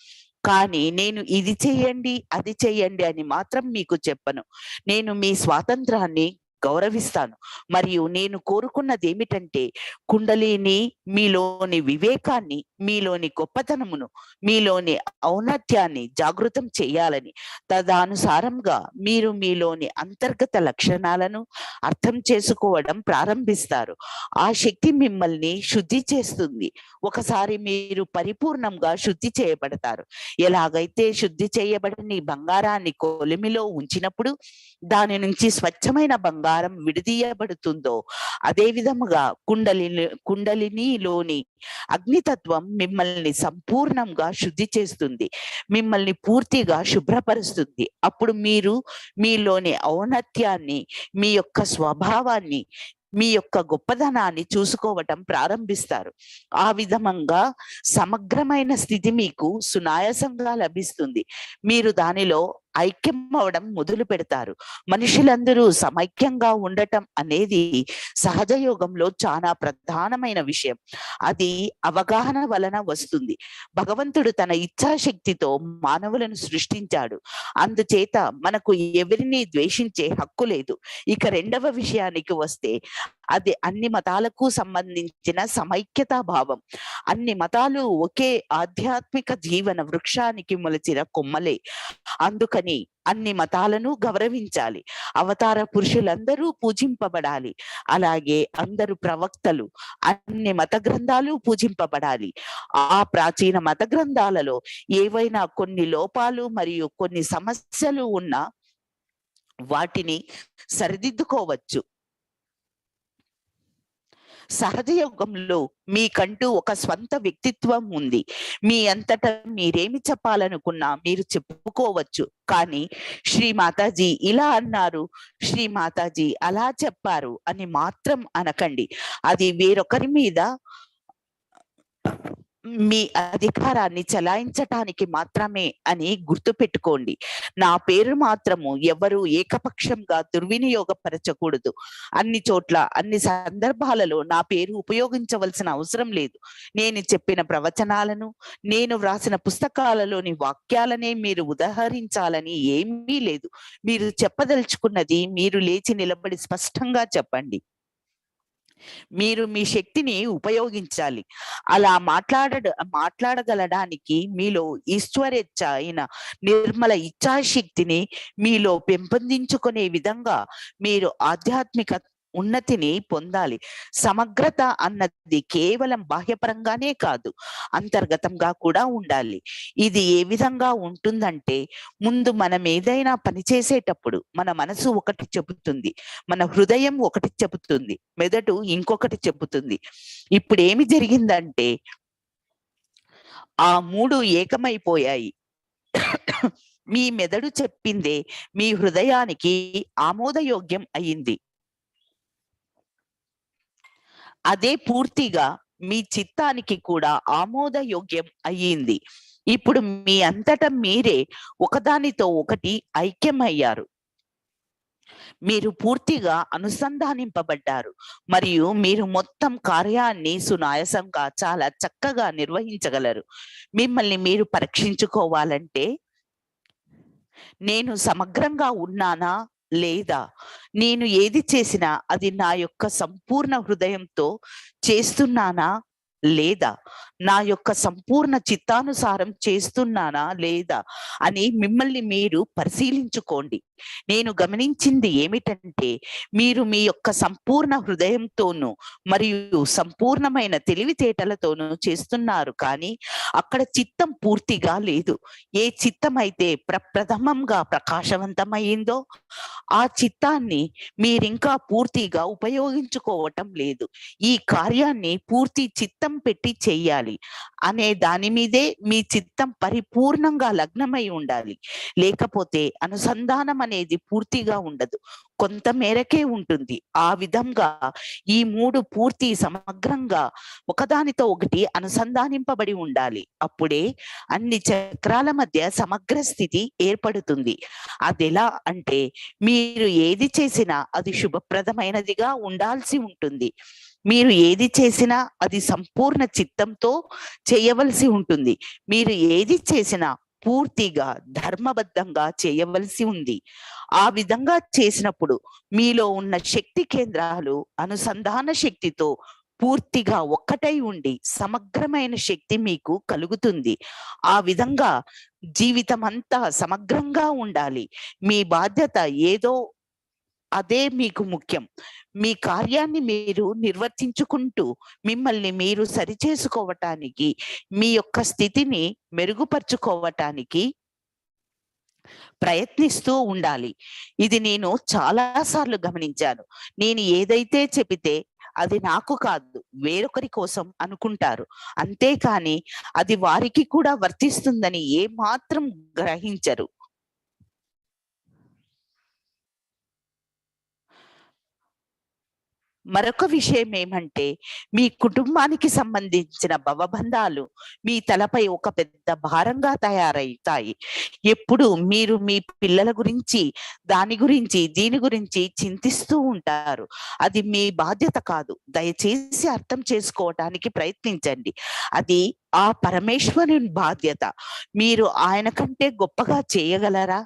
కానీ నేను ఇది చెయ్యండి, అది చెయ్యండి అని మాత్రం మీకు చెప్పను. నేను మీ స్వాతంత్రాన్ని గౌరవిస్తాను. మరియు నేను కోరుకున్నది ఏమిటంటే కుండలిని మీలోని వివేకాన్ని, మీలోని గొప్పతనమును, మీలోని ఔన్నత్యాన్ని జాగృతం చేయాలని. తదనుసారంగా మీరు మీలోని అంతర్గత లక్షణాలను అర్థం చేసుకోవడం ప్రారంభిస్తారు. ఆ శక్తి మిమ్మల్ని శుద్ధి చేస్తుంది. ఒకసారి మీరు పరిపూర్ణంగా శుద్ధి చేయబడతారు. ఎలాగైతే శుద్ధి చేయబడని బంగారాన్ని కొలిమిలో ఉంచినప్పుడు దాని నుంచి స్వచ్ఛమైన బంగారం విడదీయబడుతుందో అదే విధముగా కుండలినిలోని అగ్నితత్వం మిమ్మల్ని సంపూర్ణంగా శుద్ధి చేస్తుంది, మిమ్మల్ని పూర్తిగా శుభ్రపరుస్తుంది. అప్పుడు మీరు మీలోని ఔన్నత్యాన్ని, మీ యొక్క స్వభావాన్ని, మీ యొక్క గొప్పదనాన్ని చూసుకోవటం ప్రారంభిస్తారు. ఆ విధంగా సమగ్రమైన స్థితి మీకు సునాయాసంగా లభిస్తుంది. మీరు దానిలో ఐక్యం అవడం మొదలు పెడతారు. మనుషులందరూ సమైక్యంగా ఉండటం అనేది సహజ యోగంలో చాలా ప్రధానమైన విషయం. అది అవగాహన వలన వస్తుంది. భగవంతుడు తన ఇచ్ఛాశక్తితో మానవులను సృష్టించాడు. అందుచేత మనకు ఎవరిని ద్వేషించే హక్కు లేదు. ఇక రెండవ విషయానికి వస్తే అది అన్ని మతాలకు సంబంధించిన సమైక్యతా భావం. అన్ని మతాలు ఒకే ఆధ్యాత్మిక జీవన వృక్షానికి మొలిచిన కొమ్మలే. అందుకని అన్ని మతాలను గౌరవించాలి. అవతార పురుషులందరూ పూజింపబడాలి. అలాగే అందరు ప్రవక్తలు, అన్ని మత గ్రంథాలు పూజింపబడాలి. ఆ ప్రాచీన మత గ్రంథాలలో ఏవైనా కొన్ని లోపాలు మరియు కొన్ని సమస్యలు ఉన్నా వాటిని సరిదిద్దుకోవచ్చు. సహజ యోగంలో మీకంటూ ఒక స్వంత వ్యక్తిత్వం ఉంది. మీ అంతటా మీరేమి చెప్పాలనుకున్నా మీరు చెప్పుకోవచ్చు. కానీ శ్రీ మాతాజీ ఇలా అన్నారు, శ్రీ మాతాజీ అలా చెప్పారు అని మాత్రం అనకండి. అది వేరొకరి మీద మీ అధికారాన్ని చలాయించటానికి మాత్రమే అని గుర్తు పెట్టుకోండి. నా పేరు మాత్రము ఎవరు ఏకపక్షంగా దుర్వినియోగపరచకూడదు. అన్ని చోట్ల అన్ని సందర్భాలలో నా పేరు ఉపయోగించవలసిన అవసరం లేదు. నేను చెప్పిన ప్రవచనాలను, నేను వ్రాసిన పుస్తకాలలోని వాక్యాలనే మీరు ఉదహరించాలని ఏమీ లేదు. మీరు చెప్పదలుచుకున్నది మీరు లేచి నిలబడి స్పష్టంగా మీరు మీ శక్తిని ఉపయోగించాలి. అలా మాట్లాడగలడానికి మీలో ఈశ్వరేచ్ఛ అయిన నిర్మల ఇచ్ఛాశక్తిని మీలో పెంపొందించుకునే విధంగా మీరు ఆధ్యాత్మిక ఉన్నతిని పొందాలి. సమగ్రత అన్నది కేవలం బాహ్యపరంగానే కాదు, అంతర్గతంగా కూడా ఉండాలి. ఇది ఏ విధంగా ఉంటుందంటే, ముందు మనం ఏదైనా పని చేసేటప్పుడు మన మనసు ఒకటి చెబుతుంది, మన హృదయం ఒకటి చెబుతుంది, మెదడు ఇంకొకటి చెబుతుంది. ఇప్పుడు ఏమి జరిగిందంటే ఆ మూడు ఏకమైపోయాయి. మీ మెదడు చెప్పిందే మీ హృదయానికి ఆమోదయోగ్యం అయింది. అదే పూర్తిగా మీ చిత్తానికి కూడా ఆమోదయోగ్యం అయ్యింది. ఇప్పుడు మీ అంతటా మీరే ఒకదానితో ఒకటి ఐక్యమయ్యారు. మీరు పూర్తిగా అనుసంధానింపబడ్డారు మరియు మీరు మొత్తం కార్యాన్ని సునాయాసంగా చాలా చక్కగా నిర్వహించగలరు. మిమ్మల్ని మీరు పరీక్షించుకోవాలంటే, నేను సమగ్రంగా ఉన్నానా లేదా, నేను ఏది చేసినా అది నా యొక్క సంపూర్ణ హృదయంతో చేస్తున్నానా లేదా, నా యొక్క సంపూర్ణ చిత్తానుసారం చేస్తున్నానా లేదా అని మిమ్మల్ని మీరు పరిశీలించుకోండి. నేను గమనించింది ఏమిటంటే, మీరు మీ యొక్క సంపూర్ణ హృదయంతోనూ మరియు సంపూర్ణమైన తెలివితేటలతోనూ చేస్తున్నారు, కానీ అక్కడ చిత్తం పూర్తిగా లేదు. ఏ చిత్తం అయితే ప్రప్రథమంగా ప్రకాశవంతమైందో ఆ చిత్తాన్ని మీరింకా పూర్తిగా ఉపయోగించుకోవటం లేదు. ఈ కార్యాన్ని పూర్తి చిత్తం పెట్టి చెయ్యాలి అనే దాని మీదే మీ చిత్తం పరిపూర్ణంగా లగ్నమై ఉండాలి. లేకపోతే అనుసంధానం అనేది పూర్తిగా ఉండదు, కొంత మేరకే ఉంటుంది. ఆ విధంగా ఈ మూడు పూర్తి సమగ్రంగా ఒకదానితో ఒకటి అనుసంధానింపబడి ఉండాలి. అప్పుడే అన్ని చక్రాల మధ్య సమగ్ర స్థితి ఏర్పడుతుంది. అదెలా అంటే, మీరు ఏది చేసినా అది శుభప్రదమైనదిగా ఉండాల్సి ఉంటుంది. మీరు ఏది చేసినా అది సంపూర్ణ చిత్తంతో చేయవలసి ఉంటుంది. మీరు ఏది చేసినా పూర్తిగా ధర్మబద్ధంగా చేయవలసి ఉంది. ఆ విధంగా చేసినప్పుడు మీలో ఉన్న శక్తి కేంద్రాలు అనుసంధాన శక్తితో పూర్తిగా ఒక్కటై ఉండి సమగ్రమైన శక్తి మీకు కలుగుతుంది. ఆ విధంగా జీవితం అంతా సమగ్రంగా ఉండాలి. మీ బాధ్యత ఏదో అదే మీకు ముఖ్యం. మీ కార్యాన్ని మీరు నిర్వర్తించుకుంటూ మిమ్మల్ని మీరు సరిచేసుకోవటానికి, మీ యొక్క స్థితిని మెరుగుపరుచుకోవటానికి ప్రయత్నిస్తూ ఉండాలి. ఇది నేను చాలా సార్లు గమనించాను. నేను ఏదైతే చెబితే అది నాకు కాదు, వేరొకరి కోసం అనుకుంటారు. అంతేకాని అది వారికి కూడా వర్తిస్తుందని ఏమాత్రం గ్రహించరు. మరొక విషయం ఏమంటే, మీ కుటుంబానికి సంబంధించిన భవబంధాలు మీ తలపై ఒక పెద్ద భారంగా తయారవుతాయి. ఎప్పుడు మీరు మీ పిల్లల గురించి, దీని గురించి చింతిస్తూ ఉంటారు. అది మీ బాధ్యత కాదు. దయచేసి అర్థం చేసుకోవటానికి ప్రయత్నించండి. అది ఆ పరమేశ్వరుని బాధ్యత. మీరు ఆయన కంటే గొప్పగా చేయగలరా?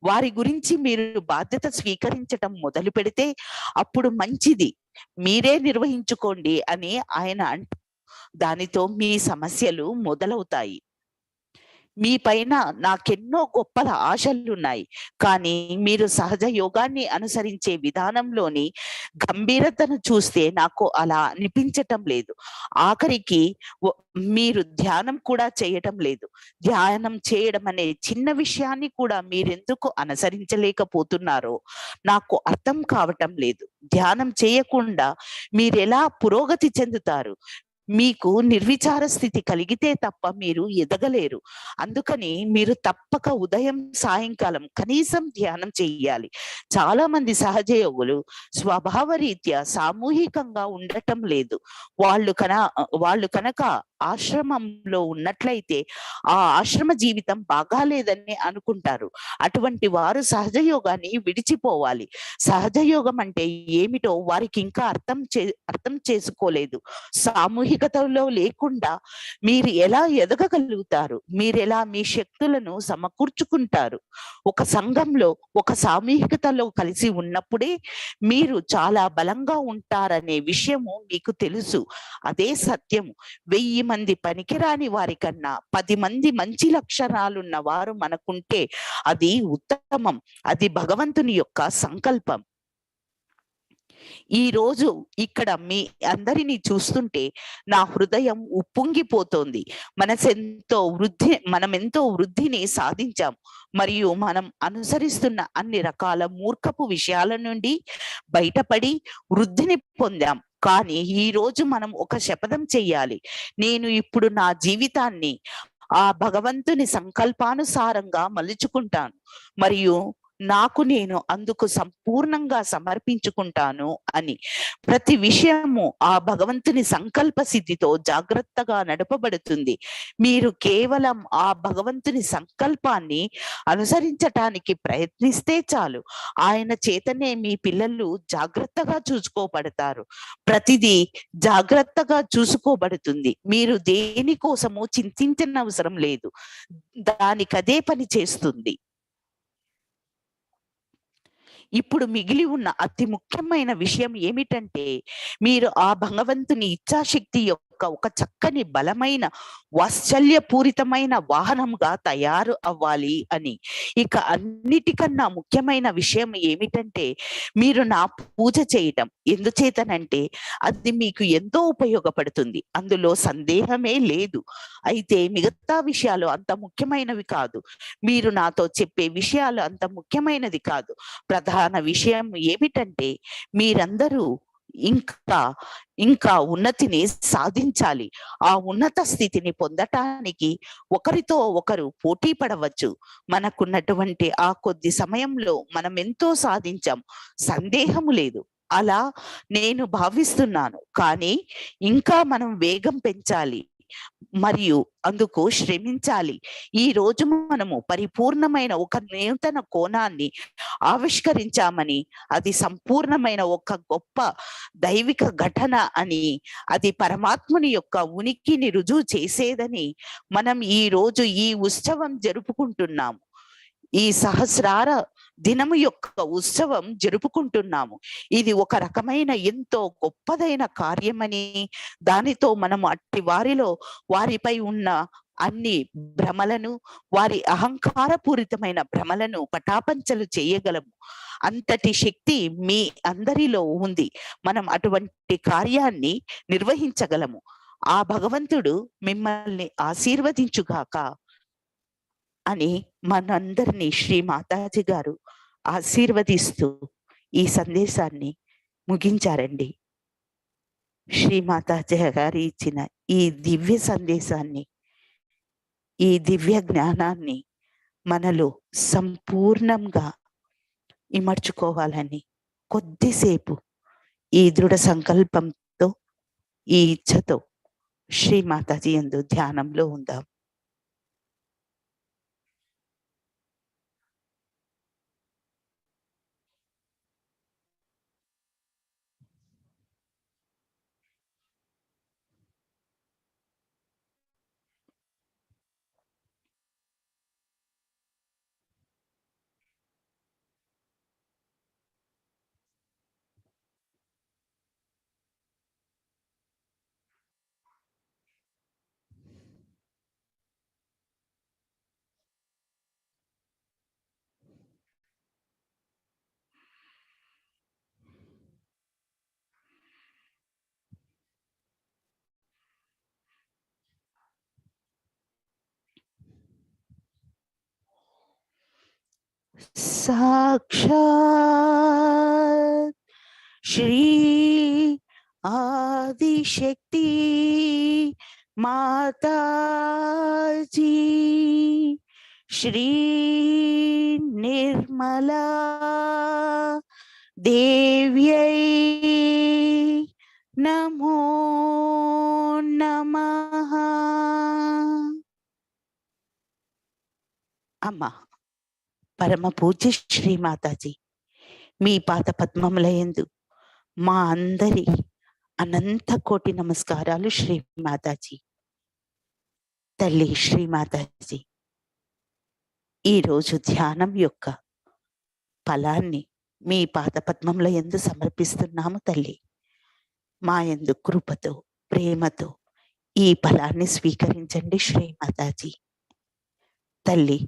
వారి గురించి మీరు బాధ్యత స్వీకరించటం మొదలు పెడితే అప్పుడు మంచిది. మీరే నిర్వహించుకోండి అని ఆయన దానితో మీ సమస్యలు మొదలవుతాయి. మీ పైన నాకెన్నో గొప్ప ఆశలున్నాయి, కానీ మీరు సహజ యోగాన్ని అనుసరించే విధానంలోని గంభీరతను చూస్తే నాకు అలా అనిపించటం లేదు. ఆఖరికి మీరు ధ్యానం కూడా చేయటం లేదు. ధ్యానం చేయడం అనే చిన్న విషయాన్ని కూడా మీరెందుకు అనుసరించలేకపోతున్నారో నాకు అర్థం కావటం లేదు. ధ్యానం చేయకుండా మీరెలా పురోగతి చెందుతారు? మీకు నిర్విచార స్థితి కలిగితే తప్ప మీరు ఎదగలేరు. అందుకని మీరు తప్పక ఉదయం సాయంకాలం కనీసం ధ్యానం చెయ్యాలి. చాలా మంది సహజ యోగులు స్వభావరీత్యా సామూహికంగా ఉండటం లేదు. వాళ్ళు కనుక ఆశ్రమంలో ఉన్నట్లయితే ఆ ఆశ్రమ జీవితం బాగాలేదని అనుకుంటారు. అటువంటి వారు సహజ యోగాన్ని విడిచిపోవాలి. సహజ యోగం అంటే ఏమిటో వారికి ఇంకా అర్థం చేసుకోలేదు. సామూహికతలో లేకుండా మీరు ఎలా ఎదగగలుగుతారు? మీరెలా మీ శక్తులను సమకూర్చుకుంటారు? ఒక సంఘంలో ఒక సామూహికతలో కలిసి ఉన్నప్పుడే మీరు చాలా బలంగా ఉంటారనే విషయము మీకు తెలుసు. అదే సత్యము. 1000 మంది పనికిరాని వారి కన్నా 10 మంది మంచి లక్షణాలున్న వారు మనకుంటే అది ఉత్తమం. అది భగవంతుని యొక్క సంకల్పం. ఈ రోజు ఇక్కడ మీ అందరినీ చూస్తుంటే నా హృదయం ఉప్పొంగిపోతోంది. మనం ఎంతో వృద్ధిని సాధించాం, మరియు మనం అనుసరిస్తున్న అన్ని రకాల మూర్ఖపు విషయాల నుండి బయటపడి వృద్ధిని పొందాం. కానీ ఈ రోజు మనం ఒక శపథం చెయ్యాలి. నేను ఇప్పుడు నా జీవితాన్ని ఆ భగవంతుని సంకల్పానుసారంగా మలుచుకుంటాను, మరియు నాకు నేను అందుకు సంపూర్ణంగా సమర్పించుకుంటాను అని. ప్రతి విషయము ఆ భగవంతుని సంకల్ప సిద్ధితో జాగ్రత్తగా నడపబడుతుంది. మీరు కేవలం ఆ భగవంతుని సంకల్పాన్ని అనుసరించటానికి ప్రయత్నిస్తే చాలు. ఆయన చేతనే మీ పిల్లలు జాగ్రత్తగా చూసుకోబడతారు. ప్రతిదీ జాగ్రత్తగా చూసుకోబడుతుంది. మీరు దేనికోసము చింతించనవసరం లేదు. దానికదే పని చేస్తుంది. ఇప్పుడు మిగిలి ఉన్న అతి ముఖ్యమైన విషయం ఏమిటంటే, మీరు ఆ భగవంతుని ఇచ్ఛాశక్తి యొక్క ఒక చక్కని బలమైన వాత్సల్యపూరితమైన వాహనంగా తయారు అవ్వాలి అని. ఇక అన్నిటికన్నా ముఖ్యమైన విషయం ఏమిటంటే, మీరు నా పూజ చేయటం. ఎందుచేతనంటే అది మీకు ఎంతో ఉపయోగపడుతుంది, అందులో సందేహమే లేదు. అయితే మిగతా విషయాలు అంత ముఖ్యమైనవి కాదు. మీరు నాతో చెప్పే విషయాలు అంత ముఖ్యమైనది కాదు. ప్రధాన విషయం ఏమిటంటే, మీరందరూ ఇంకా ఇంకా ఉన్నతిని సాధించాలి. ఆ ఉన్నత స్థితిని పొందటానికి ఒకరితో ఒకరు పోటీ పడవచ్చు. మనకున్నటువంటి ఆ కొద్ది సమయంలో మనం ఎంతో సాధించాం, సందేహము లేదు. అలా నేను భావిస్తున్నాను. కానీ ఇంకా మనం వేగం పెంచాలి మరియు అందుకు శ్రమించాలి. ఈ రోజు మనము పరిపూర్ణమైన ఒక నూతన కోణాన్ని ఆవిష్కరించామని, అది సంపూర్ణమైన ఒక గొప్ప దైవిక ఘటన అని, అది పరమాత్ముని యొక్క ఉనికిని రుజువు చేసేదని మనం ఈ రోజు ఈ ఉత్సవం జరుపుకుంటున్నాము. ఈ సహస్రార దినము యొక్క ఉత్సవం జరుపుకుంటున్నాము. ఇది ఒక రకమైన ఎంతో గొప్పదైన కార్యమని, దానితో మనం అట్టి వారిపై ఉన్న అన్ని భ్రమలను, వారి అహంకారపూరితమైన భ్రమలను పటాపంచలు చేయగలము. అంతటి శక్తి మీ అందరిలో ఉంది. మనం అటువంటి కార్యాన్ని నిర్వహించగలము. ఆ భగవంతుడు మిమ్మల్ని ఆశీర్వదించుగాక అని మనందరినీ శ్రీ మాతాజీ గారు ఆశీర్వదిస్తూ ఈ సందేశాన్ని ముగించారండి. శ్రీ మాతాజీ గారు ఇచ్చిన ఈ దివ్య సందేశాన్ని, ఈ దివ్య జ్ఞానాన్ని మనలో సంపూర్ణంగా ఇమర్చుకోవాలని కొద్దిసేపు ఈ దృఢ సంకల్పంతో, ఈ ఇచ్ఛతో శ్రీ మాతాజీ యందు ధ్యానంలో ఉందాం. సాక్షాత్ శ్రీ ఆదిశక్తి మాతాజీ శ్రీ నిర్మలా దేవ్యై నమో నమః. అమ్మ పరమ పూజ్య శ్రీమాతాజీ, మీ పాత పద్మములయందు మా అందరి అనంత కోటి నమస్కారాలు శ్రీమాతాజీ. తల్లి శ్రీమాతాజీ, ఈరోజు ధ్యానం యొక్క ఫలాన్ని మీ పాద పద్మముల యందు సమర్పిస్తున్నాము తల్లి. మా యందు కృపతో ప్రేమతో ఈ ఫలాన్ని స్వీకరించండి శ్రీమాతాజీ. తల్లి,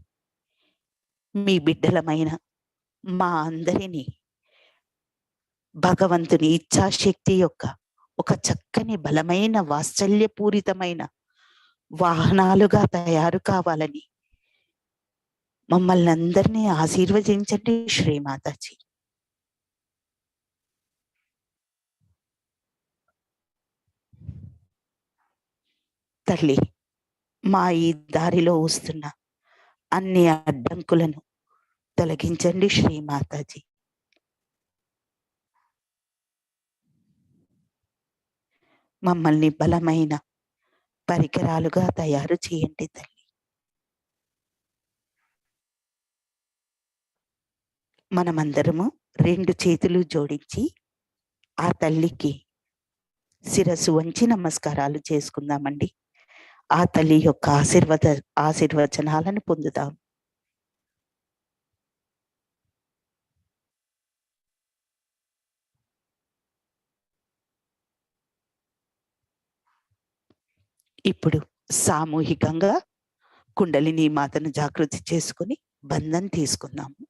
మీ బిడ్డలమైన మా అందరినీ భగవంతుని ఇచ్ఛాశక్తి యొక్క ఒక చక్కని బలమైన వాత్సల్యపూరితమైన వాహనాలుగా తయారు కావాలని మమ్మల్ని అందరినీ ఆశీర్వదించండి శ్రీమాతాజీ. తల్లి, మా ఈ దారిలో వస్తున్న అన్ని అడ్డంకులను తొలగించండి శ్రీమాతాజీ. మమ్మల్ని బలమైన పరికరాలుగా తయారు చేయండి తల్లి. మనమందరము 2 చేతులు జోడించి ఆ తల్లికి శిరస్సు వంచి నమస్కారాలు చేసుకుందామండి. ఆ తల్లి యొక్క ఆశీర్వచనాలను పొందుదాం. ఇప్పుడు సామూహికంగా కుండలిని మాతను జాగృతి చేసుకుని బంధం తీసుకుందాము.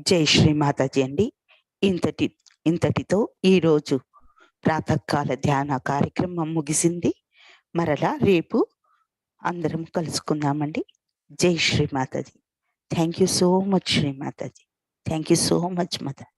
జై శ్రీమాతాజీ అండి. ఇంతటితో ఈరోజు ప్రాతకాల ధ్యాన కార్యక్రమం ముగిసింది. మరలా రేపు అందరం కలుసుకుందామండి. జై Shri Mataji. Thank you so much Shri Mataji. Thank you so much mother.